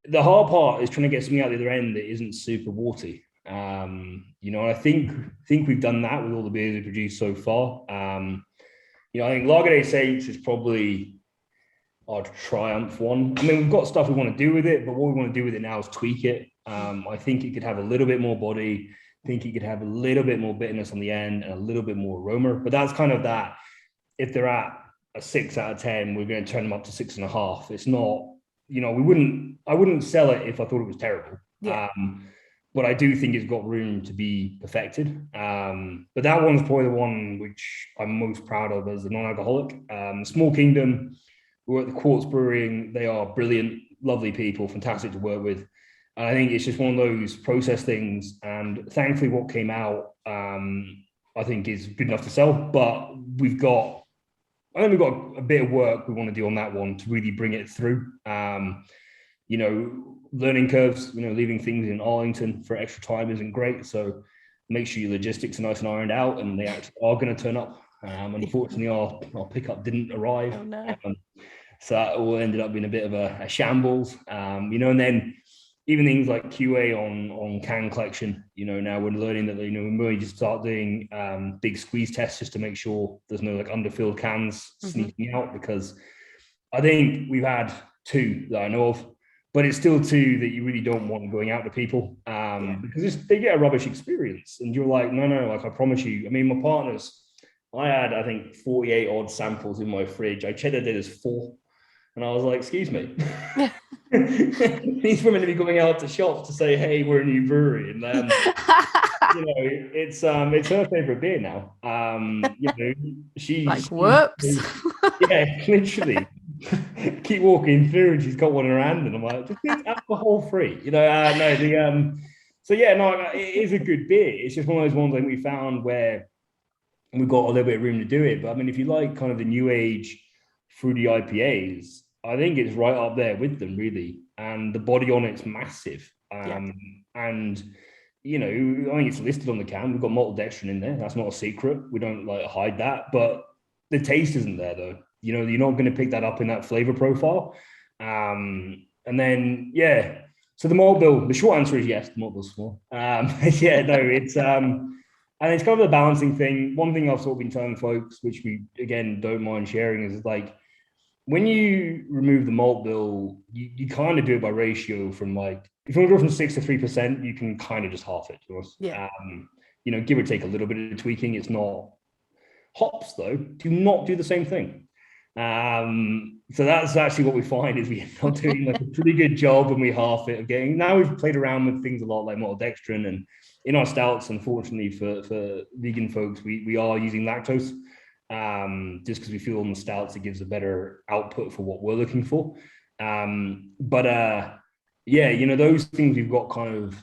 S3: the hard part is trying to get something out the other end that isn't super watery. I think we've done that with all the beers we produced so far. I think Lager des Saints is probably our triumph one. I mean, we've got stuff we want to do with it, but what we want to do with it now is tweak it. I think it could have a little bit more body. I think it could have a little bit more bitterness on the end and a little bit more aroma. But that's kind of that. If they're at a 6 out of 10, we're going to turn them up to 6.5. It's not, I wouldn't sell it if I thought it was terrible. But I do think it's got room to be perfected. But that one's probably the one which I'm most proud of as a non-alcoholic. Small Kingdom, we work at the Quartz Brewing. They are brilliant, lovely people, fantastic to work with. And I think it's just one of those process things. And thankfully, what came out, I think, is good enough to sell. But I think we've got a bit of work we want to do on that one to really bring it through. Learning curves, leaving things in Arlington for extra time isn't great. So make sure your logistics are nice and ironed out, and they actually are going to turn up. Unfortunately, our pickup didn't arrive.
S1: Oh, no.
S3: So that all ended up being a bit of a shambles. And then even things like QA on can collection, now we're learning that, we may just start doing big squeeze tests just to make sure there's no underfilled cans sneaking out, because I think we've had 2 that I know of, but it's still 2 that you really don't want going out to people because they get a rubbish experience. And you're like, no, I promise you. I mean, my partners, I had, I think, 48 odd samples in my fridge. I checked that there's 4. And I was like, excuse me. These women to be going out to shops to say, hey, we're a new brewery. And it's her favorite beer now. She's
S2: like, whoops.
S3: Literally. Keep walking through and she's got one in her hand, and I'm like, it's alcohol free. It is a good beer. It's just one of those ones that we found where we've got a little bit of room to do it. But I mean, if you like kind of the new age fruity IPAs, I think it's right up there with them, really. And the body on it's massive. And I think it's listed on the can. We've got maltodextrin in there. That's not a secret. We don't hide that. But the taste isn't there, though. You're not going to pick that up in that flavor profile. And then, so the malt bill, the short answer is yes, the malt bill's small. It's and it's kind of a balancing thing. One thing I've sort of been telling folks, which we again don't mind sharing, is when you remove the malt bill, you kind of do it by ratio from if you want to go from 6 to 3%, you can kind of just half it. Give or take a little bit of tweaking. It's not hops though. Do not do the same thing. So that's actually what we find is we end up doing like a pretty good job when we half it of getting. Now we've played around with things a lot like maltodextrin, and in our stouts, unfortunately for vegan folks, we are using lactose, just because we feel on the stouts it gives a better output for what we're looking for. Yeah, you know, those things we've got kind of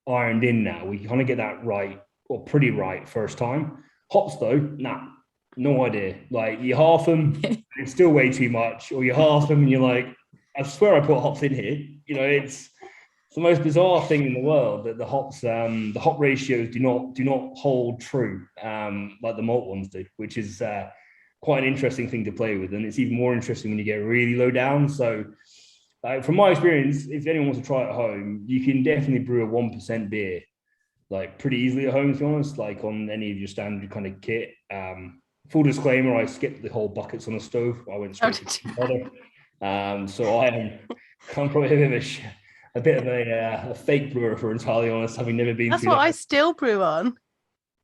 S3: ironed in now. We kind of get that right, or pretty right, first time. Hops though, nah, no idea. Like you half them, it's still way too much, or you half them and you're like, I swear I put hops in here. You know, it's the most bizarre thing in the world that the hops, the hop ratios do not hold true, like the malt ones do, which is quite an interesting thing to play with, and it's even more interesting when you get really low down. So, from my experience, if anyone wants to try it at home, you can definitely brew a 1% beer, like pretty easily at home, to be honest, like on any of your standard kind of kit. Full disclaimer, I skipped the whole buckets on the stove. I went straight to butter. So I'm probably a bit of a fake brewer, for entirely honest, having never been.
S1: That's
S3: through
S1: what
S3: that.
S1: I still brew on.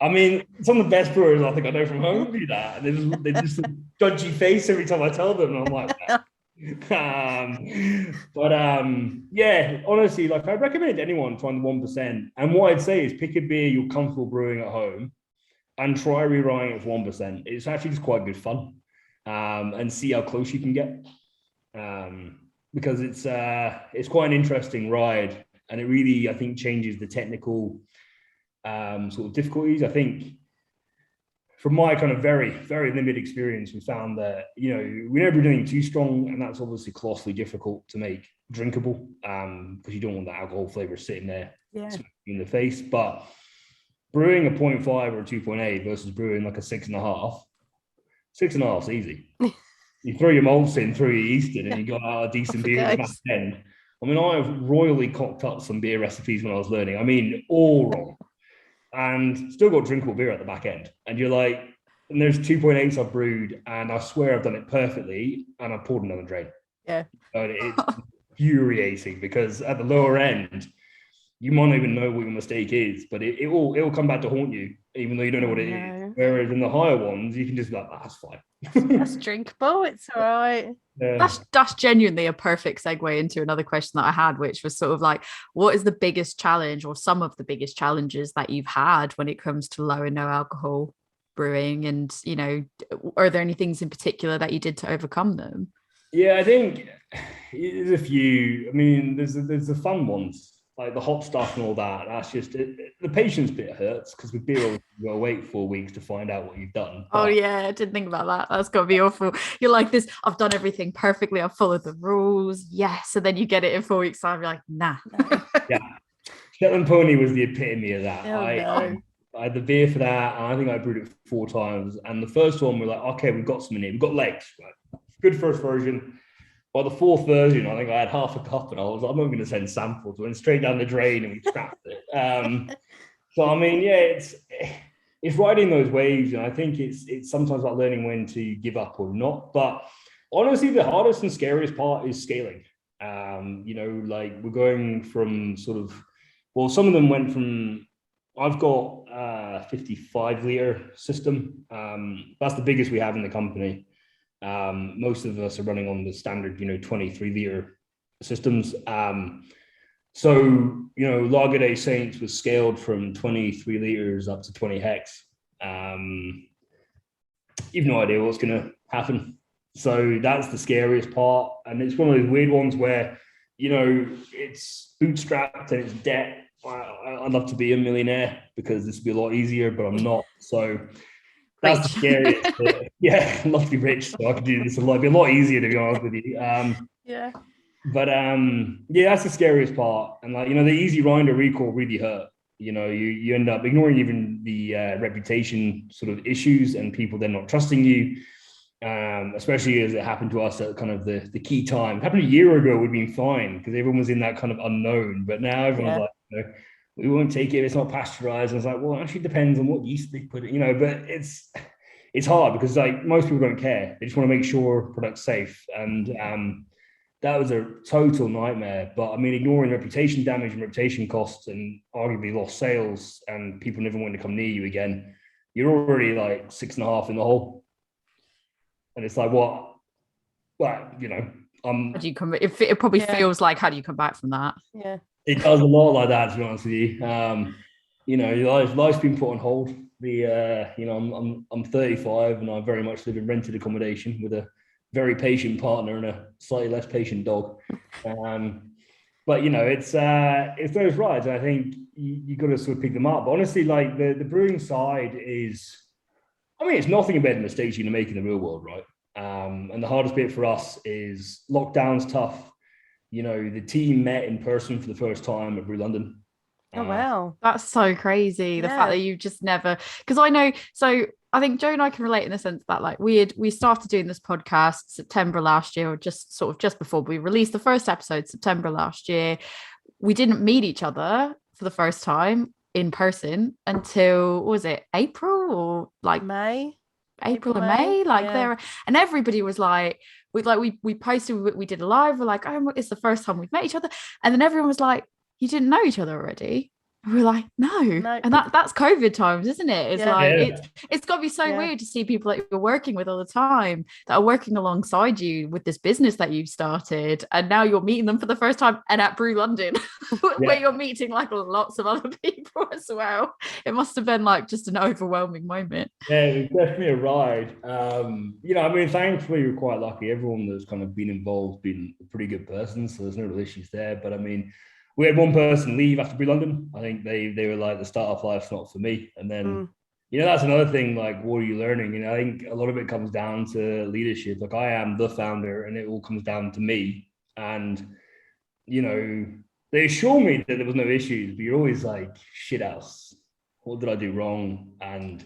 S3: I mean, some of the best brewers I think I know from home do that. They just a dodgy face every time I tell them. And I'm like, yeah, honestly, like I'd recommend anyone trying the 1%. And what I'd say is pick a beer you're comfortable brewing at home and try rewriting it for 1%. It's actually just quite good fun, and see how close you can get. Because it's quite an interesting ride, and it really, I think, changes the technical sort of difficulties. I think from my kind of very, very limited experience, we found that, you know, we never do anything too strong, and that's obviously colossally difficult to make drinkable, because you don't want the alcohol flavor sitting there in the face. But brewing a 0.5 or a 2.8 versus brewing like a 6.5, 6.5 is easy. You throw your malts in, throw your yeast in, and you got out a decent beer at the back end. I mean, I've royally cocked up some beer recipes when I was learning. I mean, all wrong. And still got drinkable beer at the back end. And you're like, and there's 2.8s I've brewed, and I swear I've done it perfectly, and I've poured another drain.
S1: Yeah.
S3: And it's infuriating, because at the lower end, you might not even know what your mistake is, but it will come back to haunt you, even though you don't know what it is. Whereas in the higher ones, you can just be like, that's fine.
S1: That's drinkable. It's all right.
S3: Yeah.
S2: That's genuinely a perfect segue into another question that I had, which was sort of like, what is the biggest challenge, or some of the biggest challenges that you've had when it comes to low and no alcohol brewing? And, you know, are there any things in particular that you did to overcome them?
S3: Yeah, I think there's a few. I mean, there's the fun ones, like the hop stuff and all that. That's just the patience bit hurts, because with beer, you gotta wait 4 weeks to find out what you've done.
S2: Oh yeah, I didn't think about that. That's gotta be awful. You're like this, I've done everything perfectly, I've followed the rules. Yes. And then you get it in 4 weeks time, you're like, nah.
S3: Yeah. Shetland Pony was the epitome of that.
S1: No.
S3: I had the beer for that, and I think I brewed it 4 times. And the first one, we're like, okay, we've got some in here. We've got legs. Right? Good first version. By the 4th version, I think I had half a cup, and I was like, I'm not going to send samples. Went straight down the drain, and we scrapped it. So I mean, yeah, it's riding those waves, and I think it's sometimes about learning when to give up or not. But honestly, the hardest and scariest part is scaling. You know, like we're going from sort of, well, some of them went from, I've got a 55 liter system. That's the biggest we have in the company. Most of us are running on the standard, you know, 23 liter systems. So, you know, Lager Day Saints was scaled from 23 liters up to 20 hex. You've no idea what's going to happen. So that's the scariest part. And it's one of those weird ones where, you know, it's bootstrapped and it's debt. I'd love to be a millionaire, because this would be a lot easier, but I'm not. So that's the scariest bit. Yeah, I'd love to be rich, so I could do this a lot. It'd be a lot easier, to be honest with you.
S1: Yeah.
S3: But yeah, that's the scariest part. And like, you know, the easy rinder recall really hurt. You know, you end up ignoring even the reputation sort of issues, and people then not trusting you. Especially as it happened to us at kind of the key time. It happened a year ago, we'd been fine, because everyone was in that kind of unknown. But now everyone's like, you know, we won't take it, it's not pasteurized. And it's like, well, it actually depends on what yeast they put it, you know. But it's hard, because like most people don't care. They just want to make sure product's safe. And that was a total nightmare. But I mean, ignoring reputation damage and reputation costs, and arguably lost sales, and people never want to come near you again, you're already like 6.5 in the hole. And it's like, what? well,
S2: How do you come? It probably feels like, how do you come back from that?
S1: Yeah.
S3: It does a lot like that, to be honest with you. Life's been put on hold. I'm 35 and I very much live in rented accommodation with a very patient partner and a slightly less patient dog. But it's those rides. I think you got to sort of pick them up. But honestly, like the brewing side is, it's nothing about the mistakes you're going to make in the real world, right? And the hardest bit for us is lockdown's tough. The team met in person for the first time at Brew London.
S1: Oh, wow.
S2: That's so crazy. The fact that you just never, because I know, so I think Joe and I can relate in the sense that like we started doing this podcast September last year, or just before we released the first episode, September last year. We didn't meet each other for the first time in person until, what was it, April or like
S1: May?
S2: April and May, like there, and everybody was like, we posted, we did a live, we're like, oh, it's the first time we've met each other, and then everyone was like, you didn't know each other already? And we're like, no. And that's COVID times, isn't it? It's it's got to be so weird to see people that you're working with all the time that are working alongside you with this business that you've started, and now you're meeting them for the first time and at Brew London where you're meeting like lots of other people as well. It must have been like just an overwhelming moment.
S3: Yeah, it was definitely a ride. Thankfully we're quite lucky. Everyone that's kind of been involved been a pretty good person, so there's no real issues there. But we had one person leave after Brew London. I think they were like, the startup life's not for me. And then, that's another thing, like, what are you learning? I think a lot of it comes down to leadership. Like, I am the founder and it all comes down to me. And, they assure me that there was no issues, but you're always like, shit house. What did I do wrong? And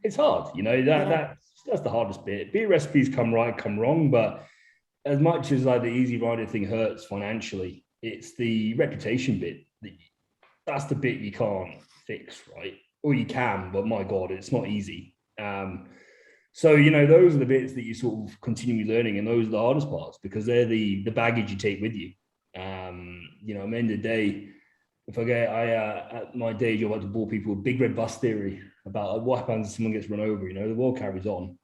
S3: it's hard, that's the hardest bit. Beer recipes come right, come wrong. But as much as like the easy rider thing hurts financially, it's the reputation bit. That's the bit you can't fix, right? Or you can, but my God, it's not easy. So, those are the bits that you sort of continue learning, and those are the hardest parts because they're the baggage you take with you. At the end of the day, at my day job, I had to bore people with big red bus theory about what happens if someone gets run over. The world carries on.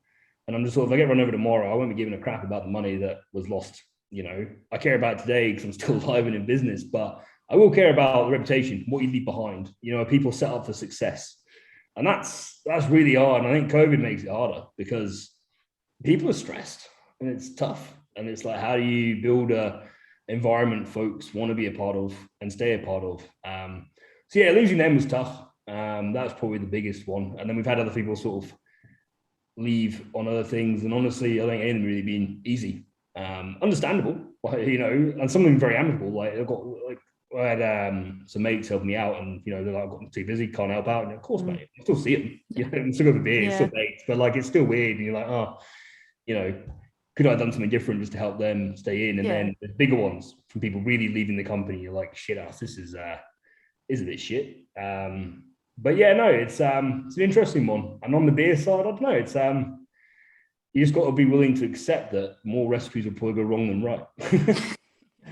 S3: And I'm just sort of, if I get run over tomorrow, I won't be giving a crap about the money that was lost. I care about today because I'm still alive and in business, but I will care about the reputation, what you leave behind. People set up for success, and that's really hard. And I think COVID makes it harder because people are stressed and it's tough. And it's like, how do you build a environment folks want to be a part of and stay a part of? Losing them was tough. That's probably the biggest one. And then we've had other people sort of leave on other things, and honestly, I think it ain't really been easy. Understandable, and something very amicable. Like I had some mates help me out, and they're like, I've gotten too busy, can't help out. And of course, mate, I still see them. I'm still got the beer, still mates, but like it's still weird. And you're like, could I have done something different just to help them stay in? And then the bigger ones from people really leaving the company, you're like, shit ass, this is a bit shit. But it's an interesting one. And on the beer side, I don't know, it's you just got to be willing to accept that more recipes will probably go wrong than right.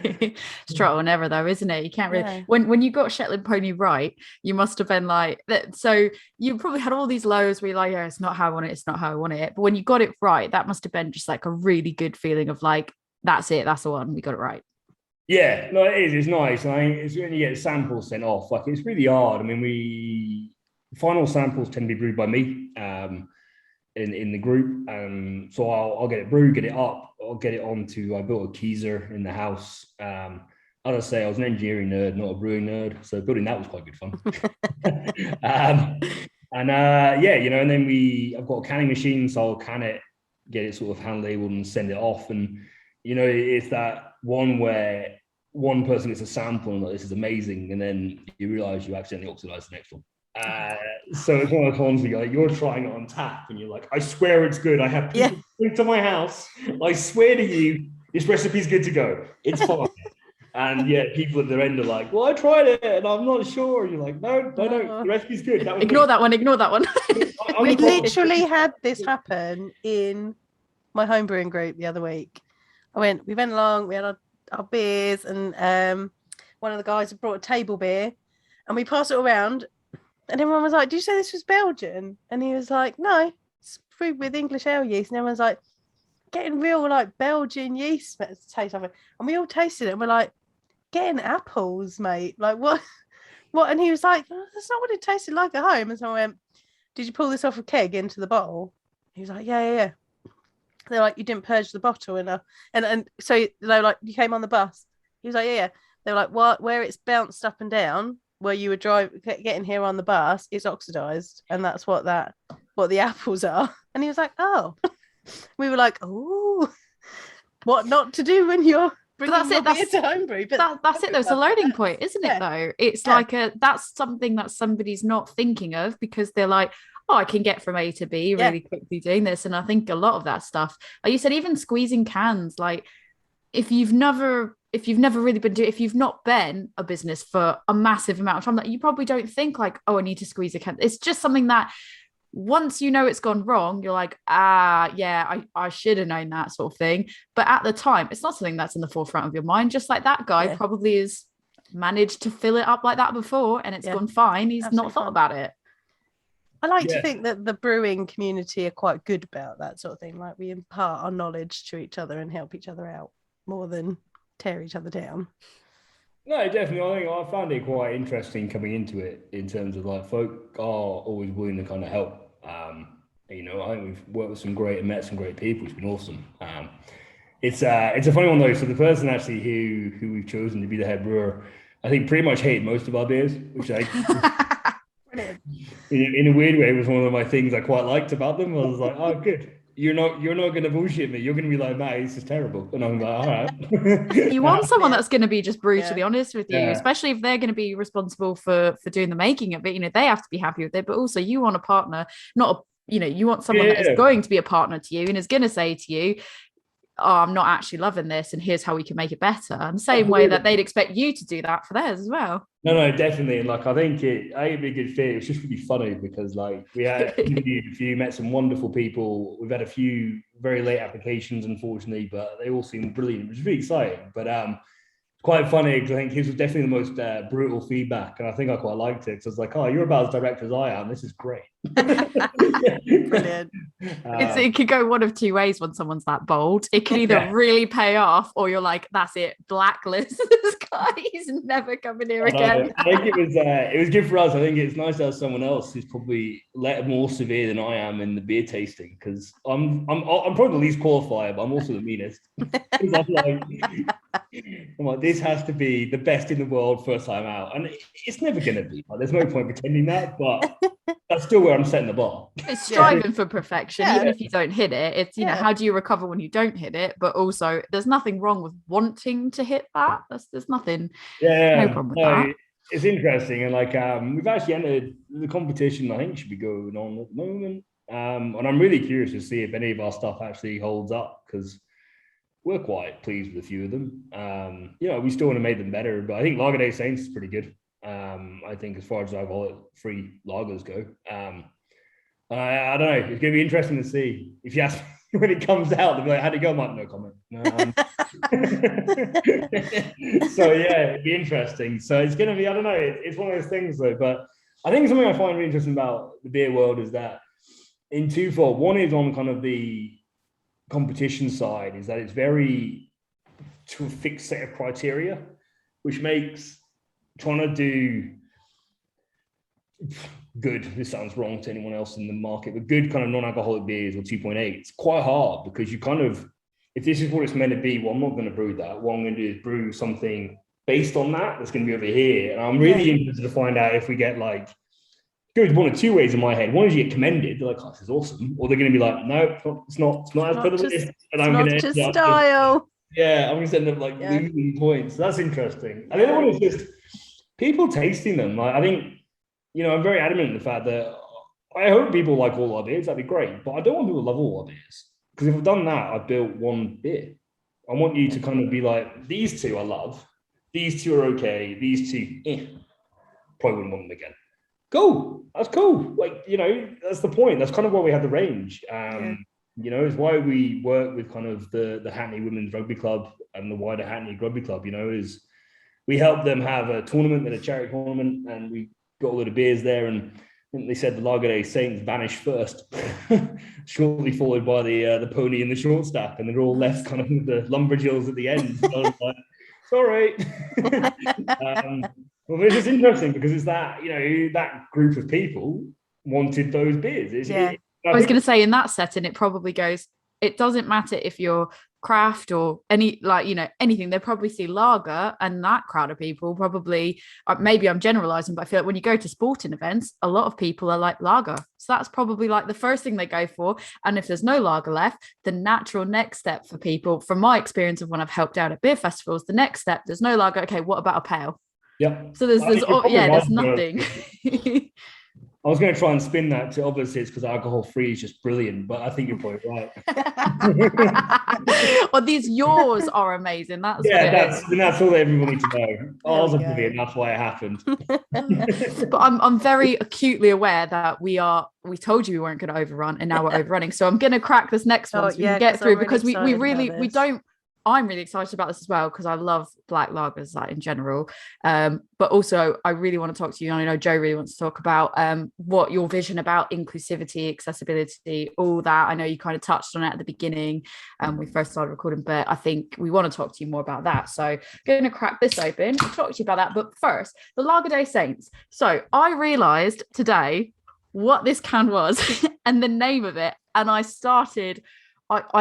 S2: It's trial and error though, isn't it? You can't really when you got Shetland Pony right, you must have been like that. So you probably had all these lows where you're like, it's not how I want it, but when you got it right, that must have been just like a really good feeling of like, that's it, that's the one, we got it right.
S3: Yeah, no, it is. It's nice. It's when you get samples sent off, like it's really hard. Final samples tend to be brewed by me in the group. So I'll get it brewed, get it up, I'll get it onto, I built a keezer in the house. As I say, I was an engineering nerd, not a brewing nerd. So building that was quite good fun. And then I've got a canning machine, so I'll can it, get it sort of hand labeled and send it off. And, it's that one where one person gets a sample and like, this is amazing. And then you realize you accidentally oxidize the next one. So it's one of those ones where you're trying it on tap and you're like, I swear it's good. I have people coming to my house. I swear to you, this recipe's good to go. It's fine. And people at their end are like, well, I tried it and I'm not sure. And you're like, no, the recipe's good.
S2: Ignore that one.
S1: We literally had this happen in my home brewing group the other week. We went along, we had our beers, and one of the guys had brought a table beer and we passed it around. And everyone was like, did you say this was Belgian? And he was like, no, it's brewed with English ale yeast. And everyone's like, getting real like Belgian yeast taste of it. And we all tasted it and we're like, getting apples, mate. Like what? What? And he was like, that's not what it tasted like at home. And so I went, did you pull this off a keg into the bottle? He was like, yeah. They're like, you didn't purge the bottle enough. And so they're like, you came on the bus. He was like, yeah. They're like, what? Where it's bounced up and down, where you were getting here on the bus, it's oxidized. And that's what the apples are. And he was like, oh. We were like, oh, what not to do when you're bringing your beer to homebrew. But
S2: that's it. There's a learning point, isn't it? Though it's like that's something that somebody's not thinking of because they're like, oh, I can get from A to B really quickly doing this. And I think a lot of that stuff, like you said, even squeezing cans, like if you've never really been doing, if you've not been a business for a massive amount of time, that you probably don't think like, oh, I need to squeeze a can. It's just something that once you know it's gone wrong, you're like, I should have known that sort of thing. But at the time, it's not something that's in the forefront of your mind. Just like that guy probably has managed to fill it up like that before and it's gone fine. He's not thought about it.
S1: I like to think that the brewing community are quite good about that sort of thing. Like we impart our knowledge to each other and help each other out more than tear each other down.
S3: No, definitely. I think I found it quite interesting coming into it in terms of like folk are always willing to kind of help. I think we've worked with some great and met some great people. It's been awesome. It's a funny one though. So the person actually who we've chosen to be the head brewer, I think pretty much hated most of our beers, which I in a weird way was one of my things I quite liked about them. I was like, oh, good. You're not going to bullshit me. You're going to be like, Matty, this is terrible. And I'm like, all right.
S2: You want someone that's going to be just brutally honest with you, especially if they're going to be responsible for doing the making of it. They have to be happy with it, but also you want a partner, you want someone that is going to be a partner to you and is going to say to you, oh, I'm not actually loving this and here's how we can make it better. And the same way that they'd expect you to do that for theirs as well.
S3: No, definitely. And like, I think it'd be a good fit. It was just really funny because like we had interviewed a few, met some wonderful people. We've had a few very late applications, unfortunately, but they all seemed brilliant. It was really exciting. But quite funny because I think his was definitely the most brutal feedback. And I think I quite liked it because I was like, oh, you're about as direct as I am. This is great.
S1: Brilliant.
S2: It could go one of two ways when someone's that bold. It can either really pay off or you're like, that's it, blacklist this guy. He's never coming here again.
S3: I think it was good for us. I think it's nice to have someone else who's probably more severe than I am in the beer tasting because I'm probably the least qualified, but I'm also the meanest. I'm like, this has to be the best in the world first time out. And it's never going to be. Like, there's no point pretending that, but that's still where I'm setting the bar.
S2: It's striving for perfection, even if you don't hit it. It's, how do you recover when you don't hit it? But also, there's nothing wrong with wanting to hit that. There's nothing, no problem with that.
S3: It's interesting. And like, we've actually entered the competition, I think should be going on at the moment. And I'm really curious to see if any of our stuff actually holds up because we're quite pleased with a few of them. We still want to make them better, but I think Lager Day Saints is pretty good. I think as far as alcohol-free lagers go. I don't know. It's going to be interesting to see. If you ask me when it comes out, they'll be like, how'd it go? I'm like, no comment. So yeah, it'd be interesting. So it's going to be, I don't know. It's one of those things though, but I think something I find really interesting about the beer world is that in twofold. One is on kind of the competition side is that it's very to a fixed set of criteria, which makes trying to do good, this sounds wrong to anyone else in the market, but good kind of non-alcoholic beers or 2.8, it's quite hard because you kind of, if this is what it's meant to be, well, I'm not going to brew that. What I'm going to do is brew something based on that's going to be over here. And I'm really interested to find out if we get like, goes one of two ways in my head. One is you get commended, they're like, oh, this is awesome. Or they're going to be like, no, it's not as per the list. And I'm going to
S1: style.
S3: I'm going to end up like losing points. That's interesting. And the other one is just people tasting them. Like, I think, I'm very adamant in the fact that I hope people like all our beers. That'd be great. But I don't want people to love all our beers. Because if I've done that, I've built one beer. I want you to kind of be like, these two I love. These two are okay. These two, probably wouldn't want them again. Cool. That's cool. Like, that's the point. That's kind of why we have the range. It's why we work with kind of the Hackney Women's Rugby Club and the wider Hackney Rugby Club, is we help them have a tournament and a charity tournament, and we got a lot of beers there, and think they said the Lager Day Saints vanished first, shortly followed by the pony and the short stack, and they're all left kind of with the lumberjills at the end. So I was like, it's all right. Well, it's just interesting because it's that, you know, that group of people wanted those beers.
S2: I was going to say, in that setting, it probably goes, it doesn't matter if you're craft or any, like, you know, anything, they probably see lager, and that crowd of people probably, maybe I'm generalizing, but I feel like when you go to sporting events, a lot of people are like lager. So that's probably like the first thing they go for. And if there's no lager left, the natural next step for people, from my experience of when I've helped out at beer festivals, the next step, there's no lager. Okay, what about a pale?
S3: Yep.
S2: So there's nothing.
S3: I was going to try and spin that to obviously it's because alcohol-free is just brilliant, but I think you're probably right.
S2: Well, these yours are amazing. That's
S3: all everyone needs to know. Ours are brilliant. That's why it happened.
S2: But I'm very acutely aware that we told you we weren't going to overrun, and now we're overrunning. So I'm going to crack this next one so we can get through, because we don't. I'm really excited about this as well, because I love black lagers, like, in general. But also I really want to talk to you, and I know Joe really wants to talk about what your vision about inclusivity, accessibility, all that. I know you kind of touched on it at the beginning we first started recording, but I think we want to talk to you more about that. So going to crack this open, I'll talk to you about that. But first, the Lager Day Saints. So I realized today what this can was and the name of it, and I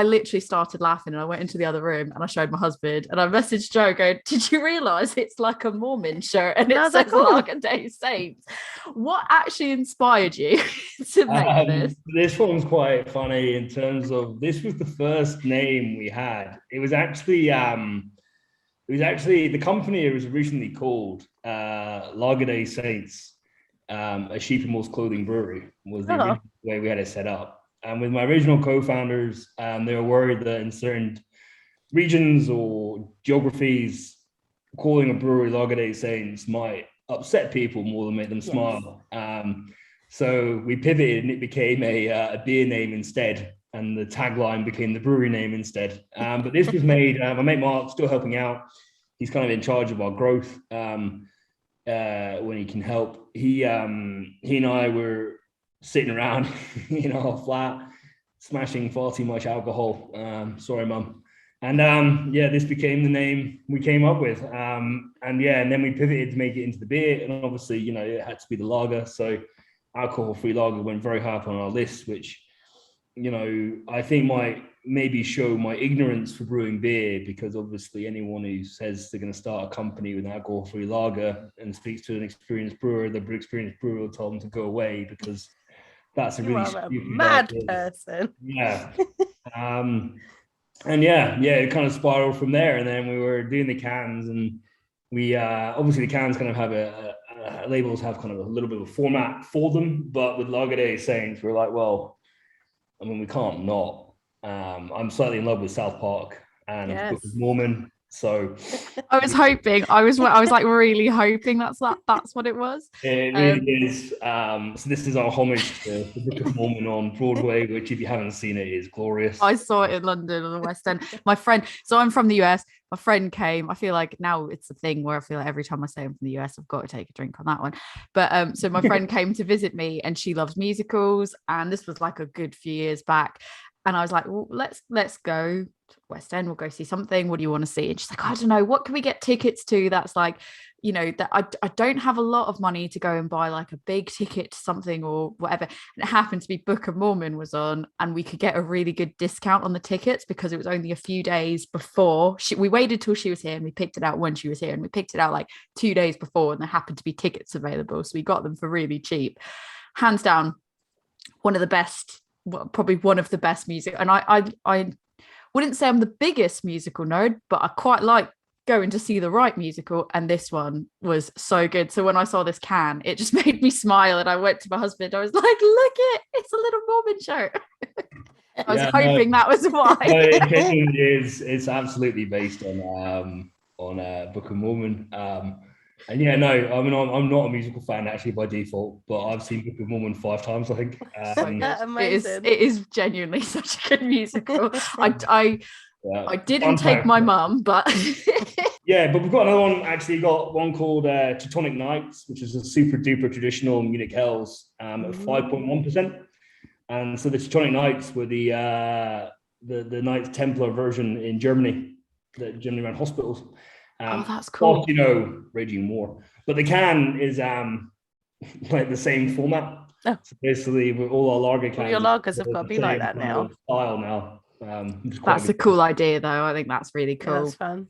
S2: literally started laughing, and I went into the other room and I showed my husband, and I messaged Joe going, did you realize it's like a Mormon shirt and it says Lager Day Saints? What actually inspired you to make this?
S3: This one's quite funny in terms of, this was the first name we had. It was actually the company was originally called Lager Day Saints, a sheep and wolves clothing brewery was the original way we had it set up. And with my original co-founders, they were worried that in certain regions or geographies, calling a brewery Lager Day Saints might upset people more than make them smile. So we pivoted, and it became a beer name instead, and the tagline became the brewery name instead. But this was made, my mate Mark, still helping out. He's kind of in charge of our growth when he can help. He and I were sitting around in our flat, smashing far too much alcohol. Sorry, Mum. And this became the name we came up with. And then we pivoted to make it into the beer. And obviously, you know, it had to be the lager. So alcohol-free lager went very high up on our list, which, you know, I think might maybe show my ignorance for brewing beer, because obviously anyone who says they're going to start a company with an alcohol-free lager and speaks to an experienced brewer, the experienced brewer will tell them to go away, because that's a really
S1: mad person.
S3: Yeah. It kind of spiraled from there. And then we were doing the cans, and we obviously the cans kind of have labels have kind of a little bit of a format for them, but with Lager Day Saints, we're like, well, I mean, we can't not. I'm slightly in love with South Park and Book of Mormon. So
S2: I was hoping, I was like really hoping that's what it was.
S3: It really is. So this is our homage to the Book of Mormon on Broadway, which, if you haven't seen it, is glorious.
S2: I saw it in London on the West End. My friend, so I'm from the US. My friend came. I feel like now it's a thing where I feel like every time I say I'm from the US, I've got to take a drink on that one. But so my friend came to visit me, and she loves musicals. And this was like a good few years back. And I was like, well, let's go to West End. We'll go see something. What do you want to see? And she's like, I don't know. What can we get tickets to? That's like, you know, that I don't have a lot of money to go and buy like a big ticket to something or whatever. And it happened to be Book of Mormon was on, and we could get a really good discount on the tickets because it was only a few days before. We waited till she was here, and we picked it out when she was here, and we picked it out like 2 days before, and there happened to be tickets available. So we got them for really cheap. Hands down, one of the best, probably one of the best music. And I wouldn't say I'm the biggest musical nerd, but I quite like going to see the right musical, and this one was so good. So when I saw this can, it just made me smile, and I went to my husband. I was like, look it's a little Mormon shirt. I was hoping that was why.
S3: It genuinely is. It's absolutely based on Book of Mormon. And I mean, I'm not a musical fan actually by default, but I've seen Book of Mormon 5 times, I think.
S1: Amazing.
S2: It is genuinely such a good musical. I didn't take my mum, but
S3: Yeah, but we've got another one. Actually, got one called Teutonic Knights, which is a super duper traditional Munich Hells at 5.1%. And so the Teutonic Knights were the Knights Templar version in Germany that generally ran hospitals.
S2: That's cool.
S3: Raging war. But the can is like the same format.
S1: Oh.
S3: So basically, with all our lager cans,
S1: all your lagers have got to be like that now.
S3: Style now.
S2: That's a cool idea, though. I think that's really cool.
S1: Yeah, that's fun.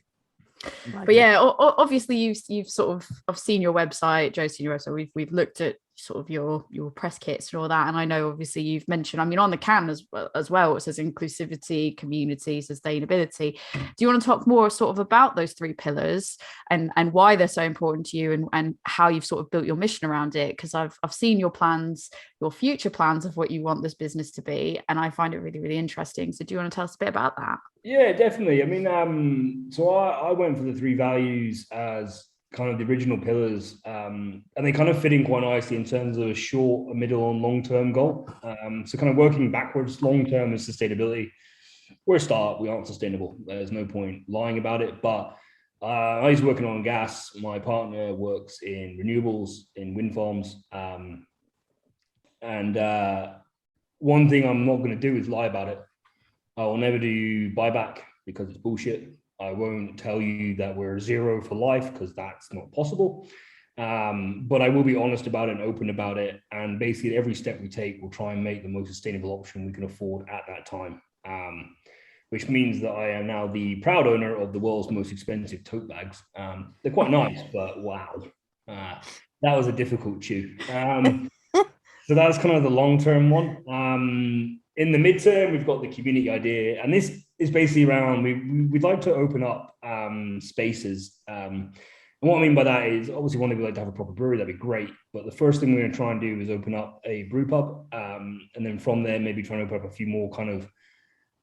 S2: But yeah, obviously you've sort of, I've seen your website, Joe's seen your website. We've looked at sort of your press kits and all that, and I know obviously you've mentioned, I mean, on the can as well, it says inclusivity, community, sustainability. Do you want to talk more sort of about those three pillars and why they're so important to you, and how you've sort of built your mission around it? Because I've seen your plans, your future plans of what you want this business to be, and I find it really, really interesting. So do you want to tell us a bit about that?
S3: Yeah, definitely. I mean, so I went for the three values as kind of the original pillars, and they kind of fit in quite nicely in terms of a short, a middle, and long-term goal. So kind of working backwards, long-term is sustainability. We're a start, we aren't sustainable. There's no point lying about it. But I was working on gas. My partner works in renewables, in wind farms. And one thing I'm not going to do is lie about it. I will never do buyback because it's bullshit. I won't tell you that we're zero for life because that's not possible. But I will be honest about it and open about it. And basically every step we take, we'll try and make the most sustainable option we can afford at that time. Which means that I am now the proud owner of the world's most expensive tote bags. They're quite nice, but wow, that was a difficult chew. So that's kind of the long-term one. In the midterm, we've got the community idea, and this is basically around, we'd like to open up spaces. And what I mean by that is, obviously, one thing we'd like to have a proper brewery, that'd be great. But the first thing we're going to try and do is open up a brew pub, and then from there, maybe try and open up a few more kind of,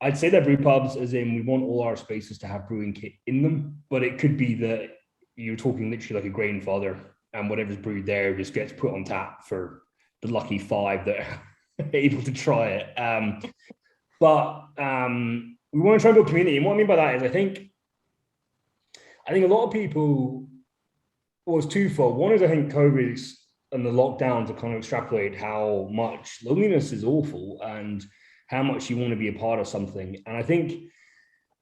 S3: I'd say they're brew pubs, as in we want all our spaces to have brewing kit in them, but it could be that you're talking literally like a grandfather, and whatever's brewed there just gets put on tap for the lucky 5 that are able to try it. But we want to try and build community. And what I mean by that is I think a lot of people, well, it's twofold. One is I think COVID and the lockdowns have kind of extrapolated how much loneliness is awful and how much you want to be a part of something. And I think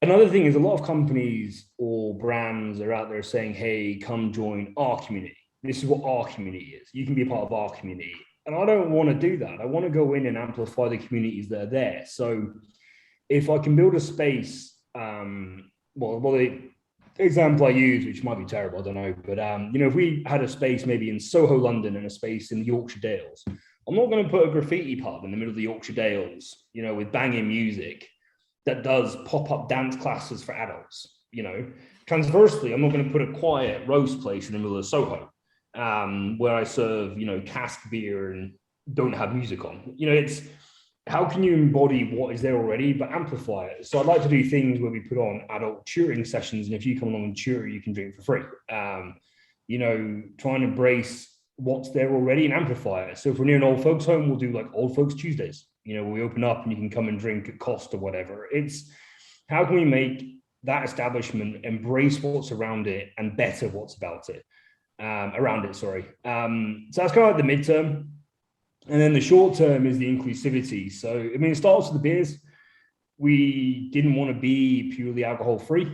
S3: another thing is a lot of companies or brands are out there saying, hey, come join our community. This is what our community is. You can be a part of our community. And I don't want to do that. I want to go in and amplify the communities that are there. So if I can build a space, the example I use, which might be terrible, I don't know, but if we had a space maybe in Soho, London, and a space in the Yorkshire Dales, I'm not going to put a graffiti pub in the middle of the Yorkshire Dales, with banging music that does pop-up dance classes for adults. Conversely, I'm not going to put a quiet roast place in the middle of Soho, where I serve, cask beer and don't have music on. It's how can you embody what is there already, but amplify it? So I'd like to do things where we put on adult tutoring sessions, and if you come along and tutor, you can drink for free. Try and embrace what's there already and amplify it. So if we're near an old folks home, we'll do like old folks Tuesdays, where we open up and you can come and drink at cost or whatever. It's how can we make that establishment embrace what's around it and better what's about it. Around it, sorry. So that's kind of like the midterm. And then the short term is the inclusivity. So, it starts with the beers. We didn't want to be purely alcohol free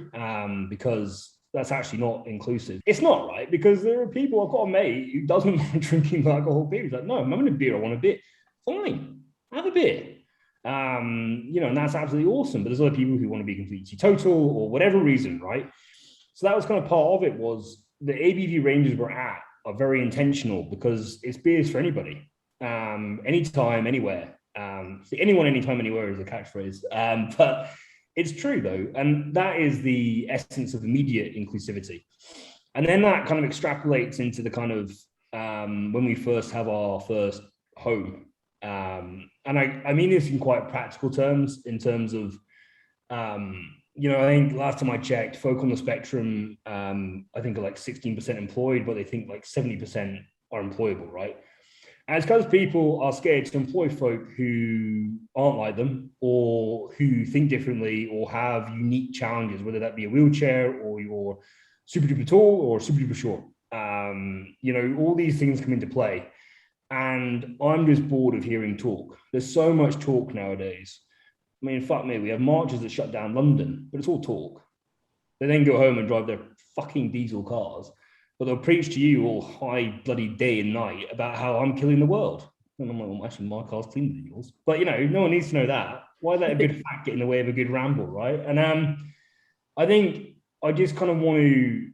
S3: because that's actually not inclusive. It's not, right? Because there are people, I've got a mate who doesn't like drinking alcohol beer. He's like, no, I'm having a beer, I want a beer. Fine, have a beer. And that's absolutely awesome. But there's other people who want to be completely total or whatever reason, right? So that was kind of part of it, was the ABV ranges we're at are very intentional because it's beers for anybody, anytime, anywhere. Anyone, anytime, anywhere is a catchphrase, but it's true though. And that is the essence of immediate inclusivity. And then that kind of extrapolates into the kind of, when we first have our first home. And I mean this in quite practical terms, in terms of, I think last time I checked, folk on the spectrum, I think are like 16% employed, but they think like 70% are employable, right? And it's because people are scared to employ folk who aren't like them or who think differently or have unique challenges, whether that be a wheelchair or you're super duper tall or super duper short. All these things come into play. And I'm just bored of hearing talk. There's so much talk nowadays. I mean, fuck me, we have marches that shut down London, but it's all talk. They then go home and drive their fucking diesel cars, but they'll preach to you all high bloody day and night about how I'm killing the world. And I'm like, well, actually, my car's cleaner than yours. But, no one needs to know that. Why let a good fact get in the way of a good ramble, right? And I think I just kind of want to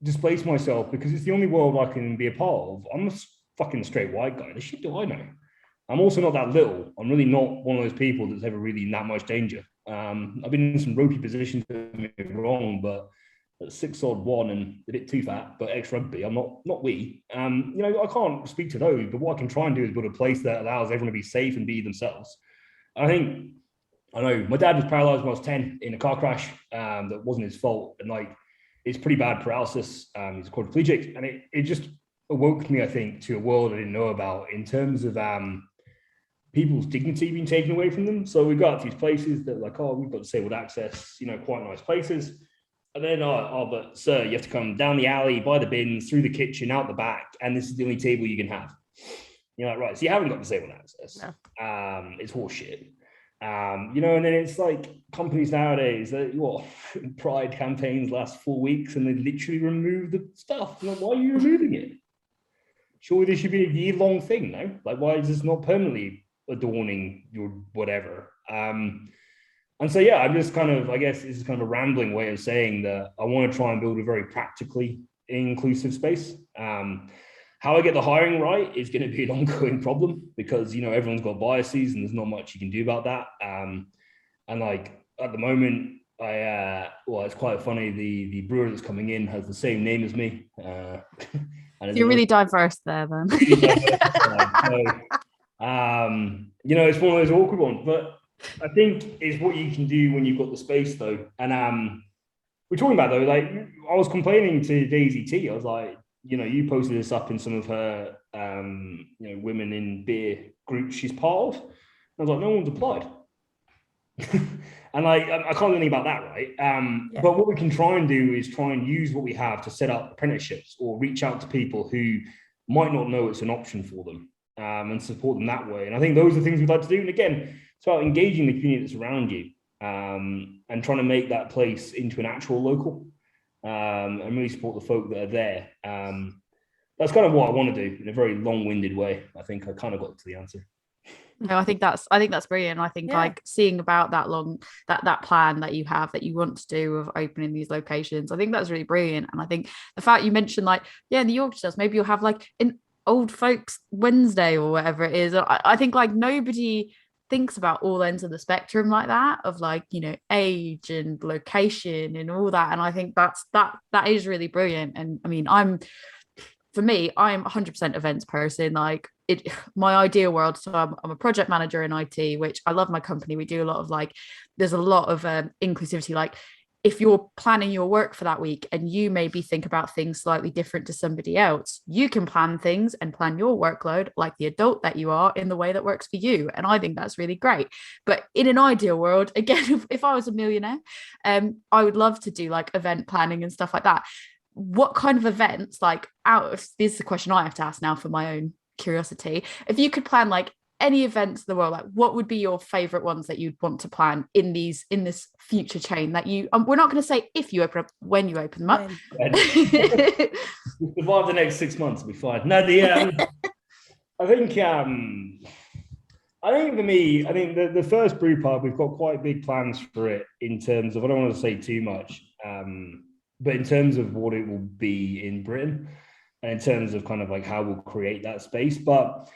S3: displace myself because it's the only world I can be a part of. I'm a fucking straight white guy. The shit do I know? I'm also not that little. I'm really not one of those people that's ever really in that much danger. I've been in some ropey positions, don't get me wrong, but at 6'1" and a bit too fat, but ex-rugby, I'm not wee. I can't speak to those, but what I can try and do is build a place that allows everyone to be safe and be themselves. I know my dad was paralyzed when I was 10 in a car crash that wasn't his fault. And it's pretty bad paralysis. He's a quadriplegic. And it just awoke me, I think, to a world I didn't know about in terms of people's dignity being taken away from them. So we got to these places that we've got disabled access, quite nice places. And then, but sir, you have to come down the alley, by the bins, through the kitchen, out the back, and this is the only table you can have. You're like, right, so you haven't got disabled access. No. It's horseshit. And then it's like companies nowadays that Pride campaigns last 4 weeks and they literally remove the stuff. Why are you removing it? Surely this should be a year-long thing, no? Why is this not permanently adorning your whatever? And so, yeah, I'm just I guess this is kind of a rambling way of saying that I want to try and build a very practically inclusive space. How I get the hiring right is going to be an ongoing problem because, everyone's got biases and there's not much you can do about that. And at the moment, it's quite funny. The brewer that's coming in has the same name as me.
S2: And you're really diverse there, then.
S3: It's one of those awkward ones, but I think it's what you can do when you've got the space, though. And we're talking about, though, I was complaining to Daisy T. I was like, you posted this up in some of her, women in beer groups she's part of. I was like, no one's applied. And I can't do anything about that, right? But what we can try and do is try and use what we have to set up apprenticeships or reach out to people who might not know it's an option for them and support them that way. And I think those are things we'd like to do. And again, it's about engaging the community that's around you and trying to make that place into an actual local and really support the folk that are there. That's kind of what I want to do in a very long-winded way. I think I kind of got to the answer.
S2: No, I think that's brilliant. I think seeing about that plan that you have that you want to do of opening these locations, I think that's really brilliant. And I think the fact you mentioned in the Yorkshire, maybe you'll have an old folks Wednesday or whatever it is. I think nobody thinks about all ends of the spectrum like that of age and location and all that. And I think that is really brilliant. And I mean, I'm 100% events person. My ideal world. So I'm a project manager in IT, which I love my company. We do a lot of there's a lot of inclusivity. If you're planning your work for that week and you maybe think about things slightly different to somebody else, you can plan things and plan your workload like the adult that you are in the way that works for you. And I think that's really great. But in an ideal world, again, if I was a millionaire, I would love to do event planning and stuff like that. What kind of events, this is the question I have to ask now for my own curiosity. If you could plan any events in the world, what would be your favorite ones that you'd want to plan in this future chain that you we're not going to say if you open up, when you open them up.
S3: Survive the next 6 months, will be fine. No, I think for me, I think the first brew pub, we've got quite big plans for it in terms of, I don't want to say too much, but in terms of what it will be in Britain and in terms of how we'll create that space. But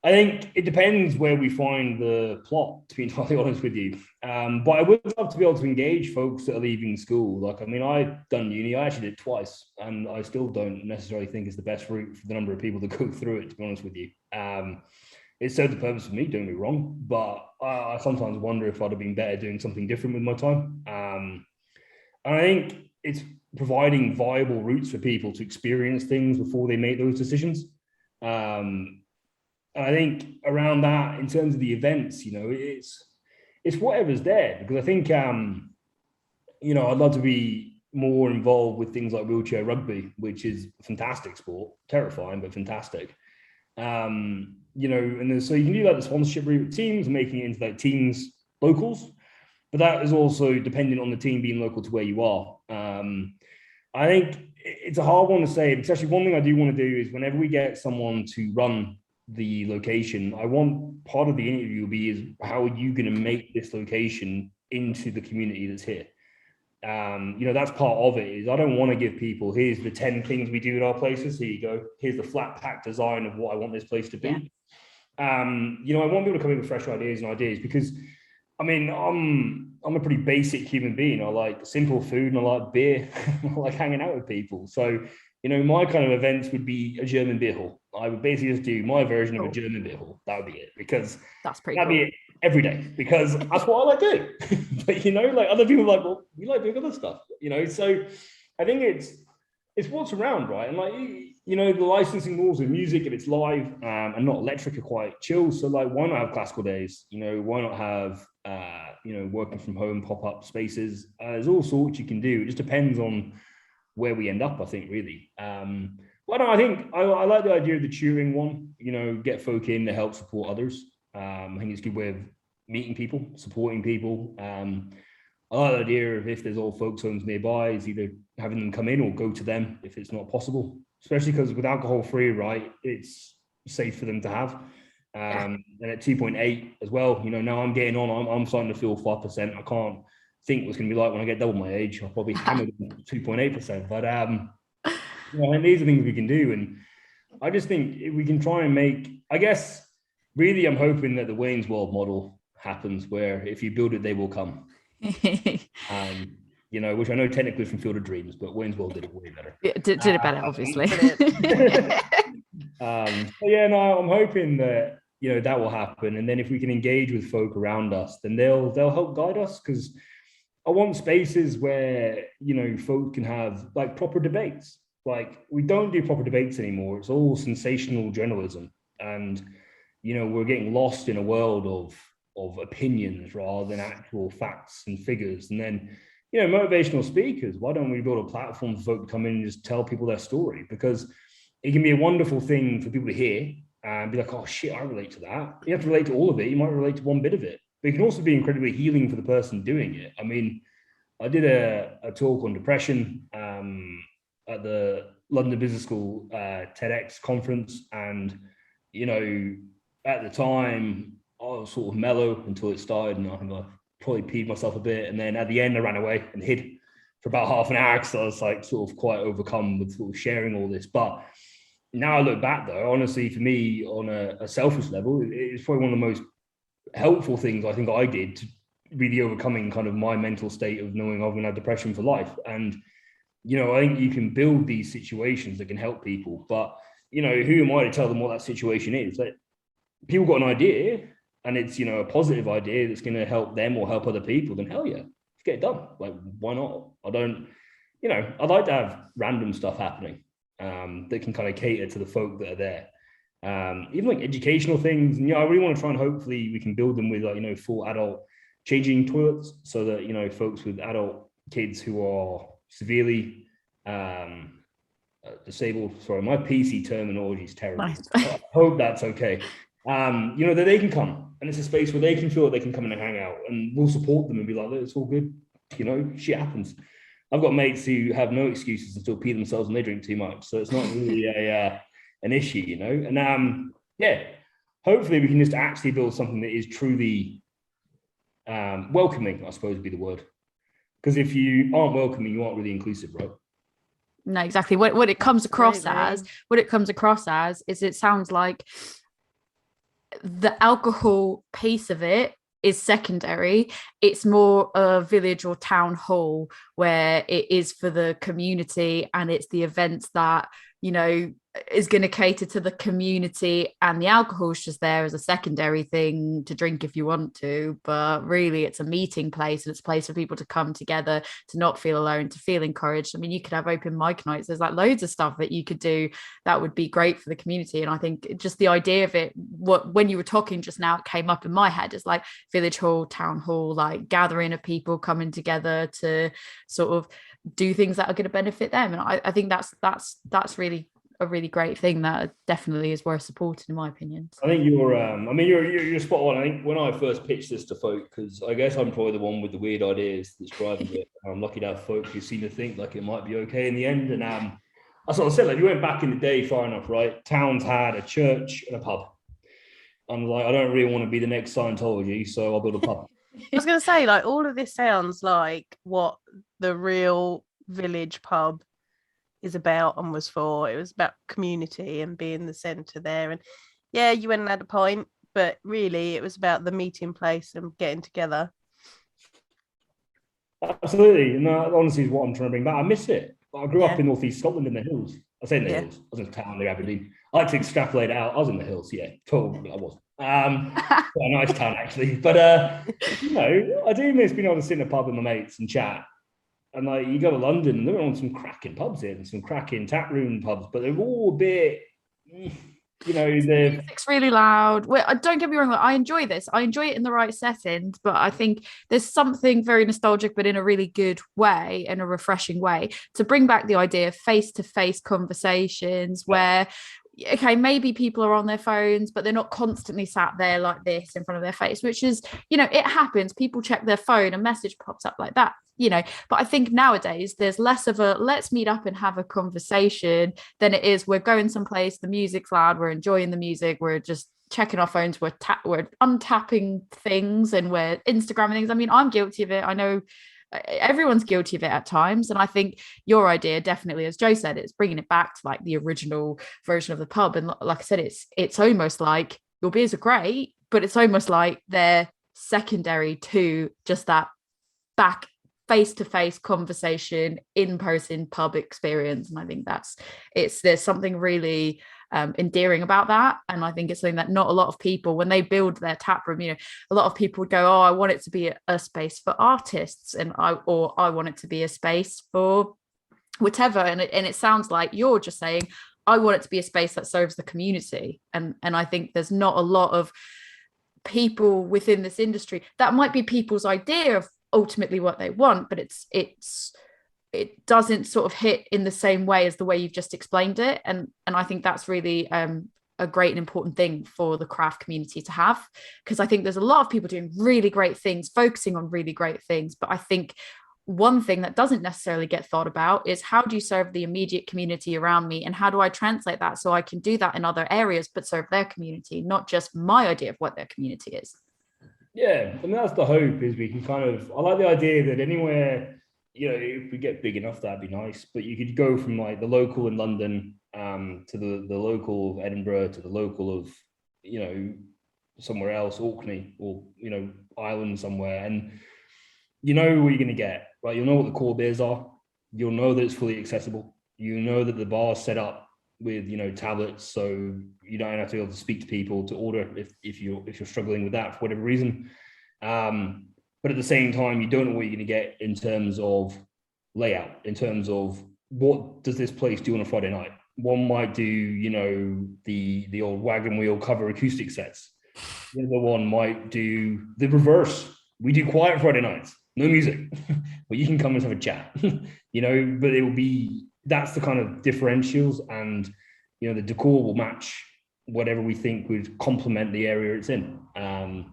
S3: I think it depends where we find the plot, to be entirely honest with you. But I would love to be able to engage folks that are leaving school. I've done uni, I actually did it twice, and I still don't necessarily think it's the best route for the number of people that go through it, to be honest with you. It served the purpose for me, don't get me wrong, but I sometimes wonder if I'd have been better doing something different with my time. And I think it's providing viable routes for people to experience things before they make those decisions. I think around that, in terms of the events, it's whatever's there, because I think, I'd love to be more involved with things like wheelchair rugby, which is a fantastic sport, terrifying, but fantastic. You know, and then, so you can do like the sponsorship route with teams, making it into like teams locals, but that is also dependent on the team being local to where you are. I think it's a hard one to say, because actually one thing I do want to do is whenever we get someone to run the location, I want part of the interview will be is how are you going to make this location into the community that's here? You know, that's part of it. Is I don't want to give people, here's the 10 things we do at our places, here you go, here's the flat pack design of what I want this place to be. You know, I want people to come in with fresh ideas because I mean, I'm a pretty basic human being. I like simple food and I like beer. I like hanging out with people. So, you know, my kind of events would be a German beer hall. I would basically just do my version of a German beer hall. That would be it, because
S2: that's pretty
S3: that'd
S2: cool.
S3: be it every day, because that's what I like doing. But, you know, like other people are like, well, we like doing other stuff, you know? So I think it's what's around, right? And like, you know, the licensing rules of music, if it's live and not electric, are quite chill. So like, why not have classical days? You know, why not have, you know, working from home pop-up spaces? There's all sorts you can do. It just depends on where we end up, I think, really. Well, no, I think I like the idea of the tutoring one, you know, get folk in to help support others. I think it's a good way of meeting people, supporting people. I like the idea of if there's old folks homes nearby, is either having them come in or go to them if it's not possible, especially because with alcohol free, right, it's safe for them to have. And at 2.8 as well, you know, now I'm getting on, I'm starting to feel 5%. I can't think what's going to be like when I get double my age. I'll probably hammer 2.8%. But, you know, and these are things we can do. And I just think if we can try and make, I guess, really, I'm hoping that the Wayne's World model happens, where if you build it, they will come. You know, which I know technically from Field of Dreams, but Wayne's World did it way better.
S2: Did it better, obviously.
S3: So yeah, no, I'm hoping that, you know, that will happen. And then if we can engage with folk around us, then they'll help guide us, because I want spaces where, you know, folk can have like proper debates. Like, we don't do proper debates anymore. It's all sensational journalism. And, you know, we're getting lost in a world of opinions rather than actual facts and figures. And then, you know, motivational speakers, why don't we build a platform for folk to come in and just tell people their story? Because it can be a wonderful thing for people to hear and be like, oh shit, I relate to that. You have to relate to all of it. You might relate to one bit of it, but it can also be incredibly healing for the person doing it. I mean, I did a talk on depression at the London Business School TEDx conference. And, you know, at the time, I was sort of mellow until it started, and I think I probably peed myself a bit. And then at the end, I ran away and hid for about half an hour, because I was like sort of quite overcome with sort of sharing all this. But now I look back, though, honestly, for me, on a selfish level, it's probably one of the most helpful things I think I did to really overcoming kind of my mental state of knowing I'm going to have depression for life. And, you know, I think you can build these situations that can help people. But, you know, who am I to tell them what that situation is? Like, people got an idea, and it's, you know, a positive idea that's going to help them or help other people, then hell yeah, let's get it done. Like, why not? I don't, you know, I'd like to have random stuff happening that can kind of cater to the folk that are there. Even like educational things. And, yeah, I really want to try and hopefully we can build them with, like, you know, full adult changing toilets, so that, you know, folks with adult kids who are severely disabled. Sorry, my PC terminology is terrible.
S2: Nice.
S3: I hope that's okay. You know, that they can come, and it's a space where they can feel that they can come in and hang out, and we'll support them and be like, it's all good. You know, shit happens. I've got mates who have no excuses and still pee themselves when they drink too much. So it's not really an issue, you know? And yeah, hopefully we can just actually build something that is truly welcoming, I suppose would be the word. Because if you aren't welcoming, you aren't really inclusive, right?
S2: No, exactly. What it comes across as is, it sounds like the alcohol piece of it is secondary. It's more a village or town hall where it is for the community, and it's the events that, you know, is going to cater to the community, and the alcohol is just there as a secondary thing to drink if you want to. But really, it's a meeting place, and it's a place for people to come together, to not feel alone, to feel encouraged. I mean, you could have open mic nights. There's like loads of stuff that you could do that would be great for the community. And I think just the idea of it, when you were talking just now, it came up in my head. It's like village hall, town hall, like gathering of people coming together to sort of do things that are going to benefit them. And I think that's really a really great thing that definitely is worth supporting, in my opinion.
S3: I think you're spot on. I think when I first pitched this to folk, because I guess I'm probably the one with the weird ideas that's driving it. I'm lucky to have folk who seem to think like it might be okay in the end. And I sort of said, like, you went back in the day far enough, right? Towns had a church and a pub. I'm like, I don't really want to be the next Scientology, so I'll build a pub.
S1: I was going to say, like, all of this sounds like what the real village pub is about and was for. It was about community and being the centre there. And yeah, you went and had a pint, but really it was about the meeting place and getting together.
S3: Absolutely. And that honestly is what I'm trying to bring back. I miss it. I grew up in northeast Scotland in the hills. I say in the hills. I was in a town near Aberdeen. I like to extrapolate it out. I was in the hills, yeah. Totally, I was. A nice town actually. But I do miss being able to sit in a pub with my mates and chat. And like, you go to London and they're on some cracking pubs here and some cracking tap room pubs, but they're all a bit,
S2: music's really loud. Well, don't get me wrong, I enjoy this. I enjoy it in the right settings, but I think there's something very nostalgic, but in a really good way and a refreshing way, to bring back the idea of face-to-face conversations where, okay, maybe people are on their phones, but they're not constantly sat there like this in front of their face, which is, it happens. People check their phone, a message pops up like that, but I think nowadays there's less of a let's meet up and have a conversation than it is we're going someplace, the music's loud, we're enjoying the music, we're just checking our phones, we're untapping things and we're Instagramming things. I mean, I'm guilty of it. I know everyone's guilty of it at times, and I think your idea definitely, as Joe said, it's bringing it back to like the original version of the pub. And like I said, it's almost like your beers are great, but it's almost like they're secondary to just that back face-to-face conversation, in-person pub experience. And I think there's something really endearing about that. And I think it's something that not a lot of people, when they build their tap room, a lot of people would go, oh, I want it to be a space for artists, and I want it to be a space for whatever. And it sounds like you're just saying, I want it to be a space that serves the community. And I think there's not a lot of people within this industry that might be people's idea of ultimately what they want, but it doesn't sort of hit in the same way as the way you've just explained it. And I think that's really a great and important thing for the craft community to have, because I think there's a lot of people doing really great things, focusing on really great things. But I think one thing that doesn't necessarily get thought about is, how do you serve the immediate community around me? And how do I translate that so I can do that in other areas, but serve their community, not just my idea of what their community is?
S3: Yeah, I mean, that's the hope, is we can I like the idea that anywhere, if we get big enough, that'd be nice, but you could go from like the local in London to the local of Edinburgh, to the local of, somewhere else, Orkney, or, Ireland somewhere. And what you're going to get, right? You'll know what the core beers are. You'll know that it's fully accessible. You know that the bar's set up with tablets, so you don't have to be able to speak to people to order if you're struggling with that for whatever reason. But at the same time, you don't know what you're going to get in terms of layout, in terms of what does this place do on a Friday night. One might do the old wagon wheel cover acoustic sets. The other one might do the reverse. We do quiet Friday nights, no music, but you can come and have a chat. But it will be, that's the kind of differentials, and the decor will match whatever we think would complement the area it's in. And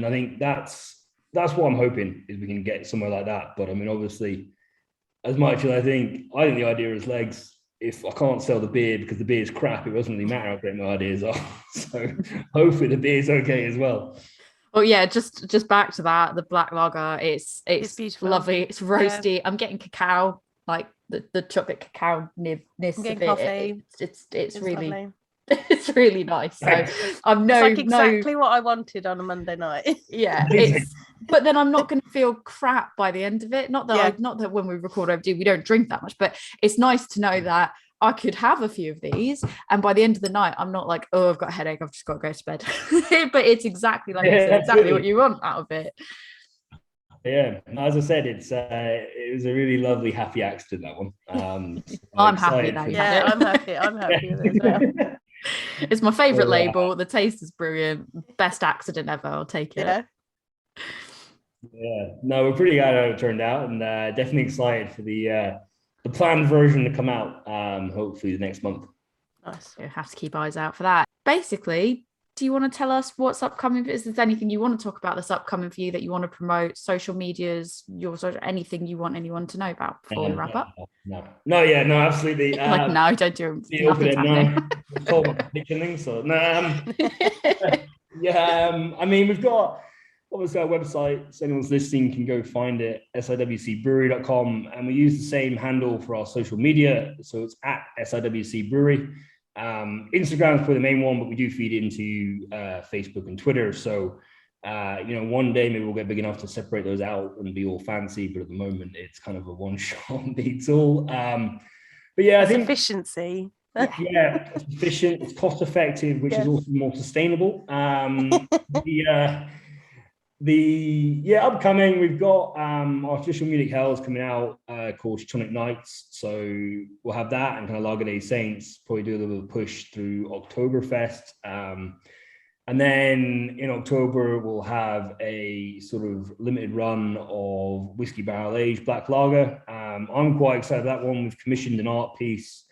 S3: I think that's what I'm hoping, is we can get somewhere like that. But I mean, obviously, as much as I think the idea is legs. If I can't sell the beer because the beer is crap, it doesn't really matter how great my ideas are. So hopefully the beer is okay as well.
S2: Oh yeah, just back to that, the black lager, it's beautiful, lovely, it's roasty. Yeah. I'm getting cacao, like the chocolate cacao nibness of it.
S1: Coffee.
S2: It's really
S1: lovely.
S2: It's really nice. So I'm
S1: exactly what I wanted on a Monday night.
S2: Yeah, but then I'm not going to feel crap by the end of it. Not that when we record overdue we don't drink that much, but it's nice to know that I could have a few of these, and by the end of the night I'm not like, oh, I've got a headache, I've just got to go to bed. But it's exactly like exactly what you want out of it.
S3: Yeah, as I said, it was a really lovely happy accident, that one.
S2: I'm happy now.
S1: Yeah, I'm happy with it as well.
S2: It's my favorite label. The taste is brilliant. Best accident ever. I'll take it.
S3: Yeah, no, we're pretty glad how it turned out, and definitely excited for the planned version to come out. Hopefully the next month.
S1: Nice.
S2: So have to keep eyes out for that. Basically, do you want to tell us what's upcoming? Is there anything you want to talk about that's upcoming for you that you want to promote? Social medias, your social, anything you want anyone to know about before we wrap up?
S3: No, absolutely.
S2: Like, no, don't do it.
S3: Nothing's
S2: Happening.
S3: No, talk about pitching, so no. I mean, we've got obviously our website, so anyone's listening can go find it, siwcbrewery.com, and we use the same handle for our social media, so it's at siwc brewery. Instagram is probably the main one, but we do feed into Facebook and Twitter, so one day maybe we'll get big enough to separate those out and be all fancy, but at the moment it's kind of a one-shot beats all. But yeah, I think
S1: efficiency.
S3: Yeah, it's efficient, it's cost effective, which is also more sustainable. The upcoming, we've got our official Munich Hells coming out called Tonic Nights, so we'll have that, and kind of Lager Day Saints probably do a little bit of push through Oktoberfest, and then in October we'll have a sort of limited run of whiskey barrel aged black lager. I'm quite excited about that one. We've commissioned an art piece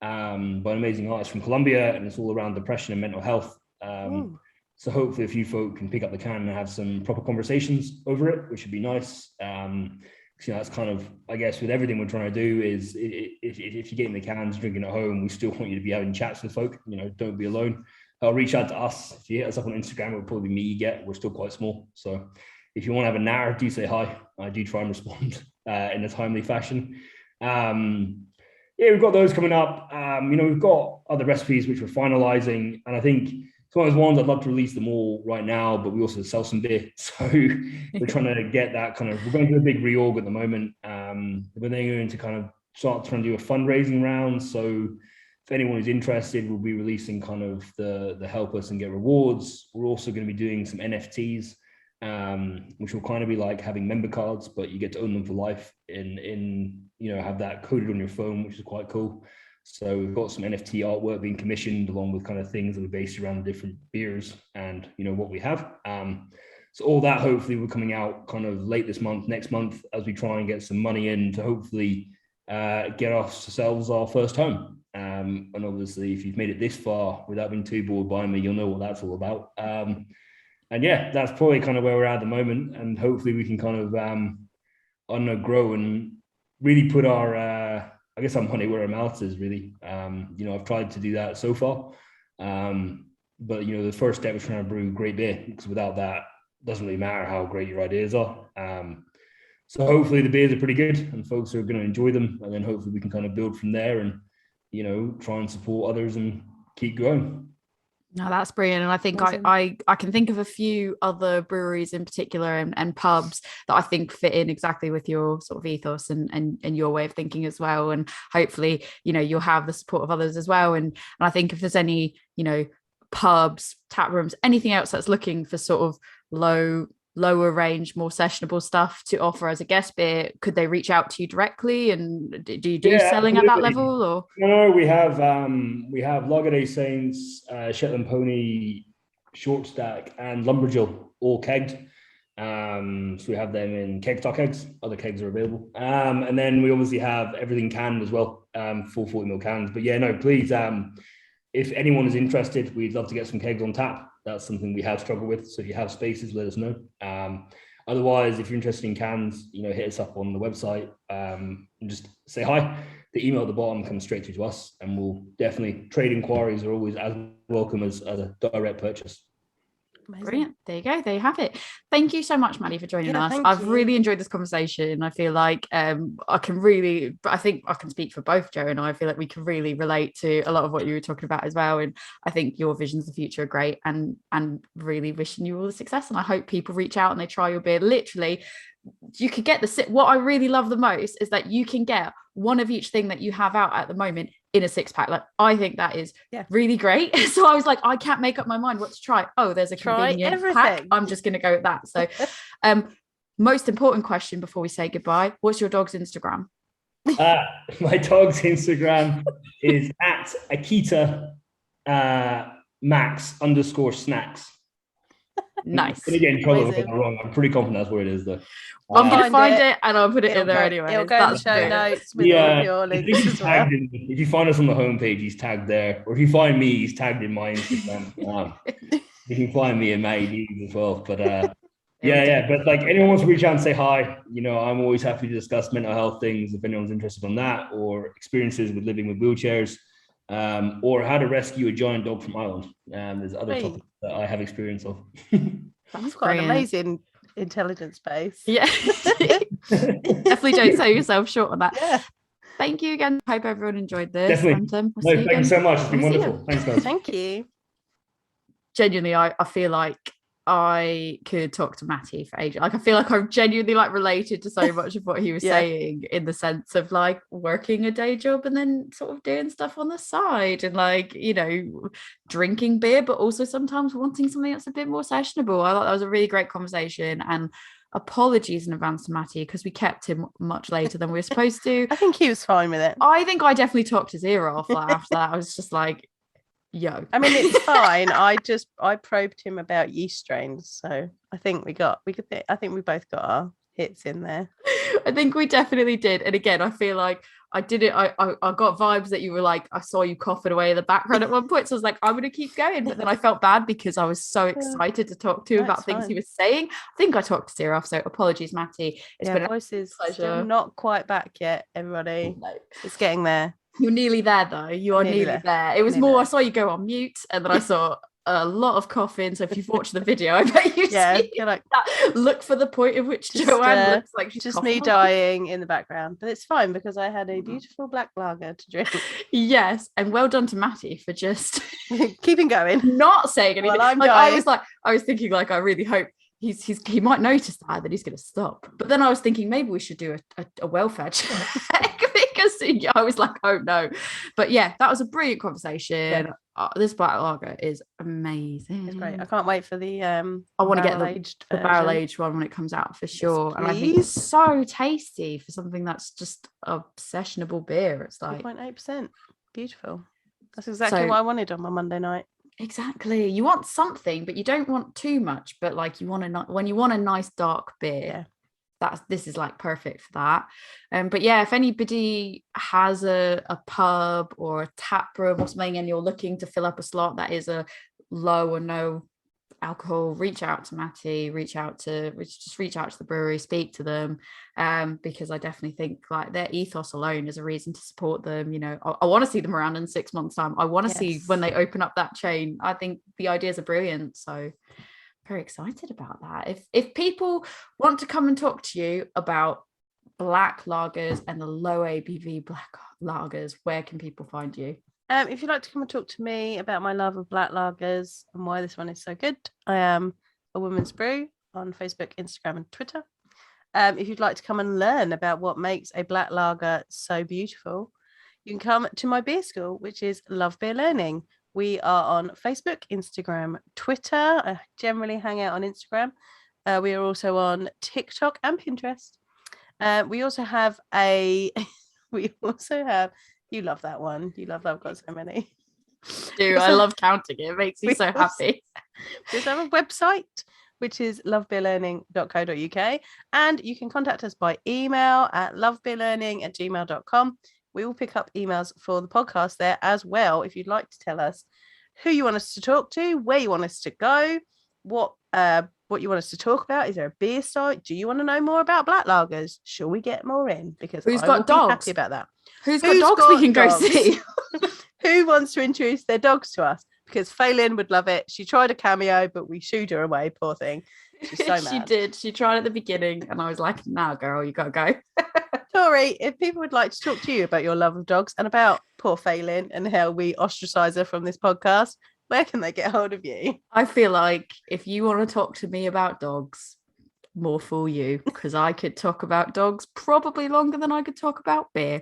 S3: by an amazing artist from Colombia, and it's all around depression and mental health. So hopefully a few folk can pick up the can and have some proper conversations over it, which would be nice. That's kind of, I guess, with everything we're trying to do is if you're getting the cans, drinking at home, we still want you to be having chats with folk. Don't be alone. Reach out to us. If you hit us up on Instagram, it'll probably be me you get. We're still quite small. So if you want to have a natter, do say hi. I do try and respond in a timely fashion. We've got those coming up. We've got other recipes which we're finalizing, and I think it's one of those ones I'd love to release them all right now, but we also sell some beer, so we're trying to get that kind of. We're going through a big reorg at the moment. We're then going to kind of start trying to do a fundraising round. So if anyone is interested, we'll be releasing kind of the help us and get rewards. We're also going to be doing some NFTs, which will kind of be like having member cards, but you get to own them for life in have that coded on your phone, which is quite cool. So we've got some NFT artwork being commissioned, along with kind of things that are based around the different beers and what we have. So all that hopefully will be coming out kind of late this month, next month, as we try and get some money in to hopefully get ourselves our first home. And obviously, if you've made it this far without being too bored by me, you'll know what that's all about. And yeah, that's probably kind of where we're at the moment. And hopefully we can kind of grow and really put our our money where our mouth is, really. I've tried to do that so far. But the first step is trying to brew great beer, because without that, it doesn't really matter how great your ideas are. So hopefully the beers are pretty good and folks are going to enjoy them, and then hopefully we can kind of build from there and try and support others and keep going.
S2: No, that's brilliant. And I think I can think of a few other breweries in particular and pubs that I think fit in exactly with your sort of ethos and your way of thinking as well. And hopefully, you'll have the support of others as well. And I think if there's any, pubs, tap rooms, anything else that's looking for sort of lower range, more sessionable stuff to offer as a guest beer, could they reach out to you directly? And do you do selling at that level? Or
S3: no, we have Lager Day Saints, Shetland Pony, Short Stack, and Lumberjill all kegged. So we have them in keg stock kegs. Other kegs are available, and then we obviously have everything canned as well, full 40ml cans. But yeah, no, please, if anyone is interested, we'd love to get some kegs on tap. That's something we have struggled with. So if you have spaces, let us know. Otherwise, if you're interested in cans, hit us up on the website and just say hi. The email at the bottom comes straight through to us, and we'll definitely, trade inquiries are always as welcome as a direct purchase.
S2: Amazing. Brilliant. There you go. There you have it. Thank you so much, Matty, for joining us. I've really enjoyed this conversation. I feel like I think I can speak for both Joe and I feel like we can really relate to a lot of what you were talking about as well. And I think your visions of the future are great, and really wishing you all the success. And I hope people reach out and they try your beer. Literally, you could get what I really love the most is that you can get one of each thing that you have out at the moment in a 6-pack. Like, I think that is really great. So I was like, I can't make up my mind what to try. Oh, there's a convenient pack. I'm just going to go with that. So most important question before we say goodbye, what's your dog's Instagram?
S3: My dog's Instagram is at Akita Max _snacks.
S2: Nice.
S3: I'm gonna get in trouble if I get
S1: Amazing.
S3: it wrong. I'm pretty confident that's what it is, though.
S2: I'm going to
S1: Find
S2: find
S1: it.
S2: it and I'll put it in there
S1: go,
S2: anyway.
S1: It'll go in the
S2: That's
S1: show
S2: great.
S1: notes with all of your
S3: I think
S1: links
S3: he's
S1: as well.
S3: tagged if you find us on the homepage, he's tagged there. Or if you find me, he's tagged in my Instagram. You can find me in Matty Deeds as well. But but like anyone wants to reach out and say hi, I'm always happy to discuss mental health things if anyone's interested on that, or experiences with living with wheelchairs, or how to rescue a giant dog from Ireland. There's other topics that I have experience of.
S1: You've got an amazing intelligence base.
S2: Yeah. Definitely don't sell yourself short on that.
S1: Yeah.
S2: Thank you again. Hope everyone enjoyed this.
S3: Definitely.
S2: And,
S3: Thank you so much. It's been wonderful. Thanks, guys.
S1: Thank you.
S2: Genuinely, I feel like I could talk to Matty for ages. Like I feel like I've genuinely related to so much of what he was saying, in the sense of working a day job and then sort of doing stuff on the side and drinking beer, but also sometimes wanting something that's a bit more sessionable. I thought that was a really great conversation, and apologies in advance to Matty because we kept him much later than we were supposed to.
S1: I think he was fine with it.
S2: I think I definitely talked his ear off after that. I was just like, yo.
S1: I mean, it's fine. I probed him about yeast strains, so I think we both got our hits in there.
S2: I think we definitely did. And again, I feel like I did it. I got vibes that you were like, I saw you coughing away in the background at one point. So I was like, I'm going to keep going. But then I felt bad because I was so excited to talk to him about things he was saying. I think I talked his ear off. So apologies, Matty. It's been
S1: voice is
S2: pleasure.
S1: Still not quite back yet, everybody. No. It's getting there.
S2: You're nearly there, though. You are nearly there. It was more, I saw you go on mute, and then I saw a lot of coughing. So if you've watched the video, I bet you see that. Look for the point at which Joanne looks like she's
S1: just me dying in the background. But it's fine because I had a beautiful black lager to drink.
S2: Yes, and well done to Matty for just
S1: keeping going,
S2: not saying anything.
S1: Well, I'm dying.
S2: I was thinking I really hope he might notice that he's going to stop. But then I was thinking maybe we should do a welfare check. I was like, oh no. But yeah, that was a brilliant conversation. This black lager is amazing.
S1: It's great. I can't wait for the
S2: I want to get the barrel aged one when it comes out for sure. Yes, and I think it's so tasty for something that's just a sessionable beer. It's like
S1: 2.8%. Beautiful. That's exactly what I wanted on my Monday night.
S2: Exactly. You want something, but you don't want too much. But when you want a nice dark beer, this is perfect for that. But yeah, if anybody has a pub or a tap room or something and you're looking to fill up a slot that is a low or no alcohol, reach out to Matty, reach out to the brewery, speak to them, because I definitely think their ethos alone is a reason to support them. I want to see them around in 6 months' time. I want to see when they open up that chain. I think the ideas are brilliant. So very excited about that. If people want to come and talk to you about black lagers and the low ABV black lagers, where can people find you?
S1: If you'd like to come and talk to me about my love of black lagers and why this one is so good, I am A Womans Brew on Facebook, Instagram and Twitter. If you'd like to come and learn about what makes a black lager so beautiful, you can come to my beer school, which is Love Beer Learning. We are on Facebook, Instagram, Twitter. I generally hang out on Instagram. We are also on TikTok and Pinterest. We also have you love that one. You love that I've got so many.
S2: I love counting it. It makes me so happy.
S1: We also have a website, which is lovebeerlearning.co.uk. And you can contact us by email at lovebeerlearning@gmail.com. We will pick up emails for the podcast there as well. If you'd like to tell us who you want us to talk to, where you want us to go, what you want us to talk about. Is there a beer site? Do you want to know more about black lagers? Shall we get more in? Because
S2: who's got dogs?
S1: Happy about that.
S2: Who's got dogs we can go see?
S1: Who wants to introduce their dogs to us? Because Faylin would love it. She tried a cameo, but we shooed her away. Poor thing. She's so mad.
S2: She did. She tried at the beginning, and I was like, "Nah, girl, you gotta go."
S1: Tori, if people would like to talk to you about your love of dogs and about poor Faylin and how we ostracize her from this podcast, where can they get hold of you?
S2: I feel like if you want to talk to me about dogs, more fool you, because I could talk about dogs probably longer than I could talk about beer.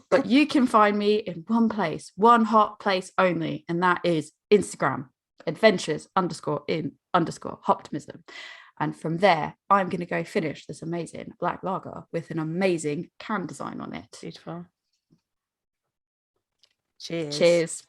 S2: But you can find me in one place, one hot place only, and that is Instagram, adventures_in_optimism. And from there, I'm going to go finish this amazing black lager with an amazing can design on it.
S1: Beautiful. Cheers.
S2: Cheers.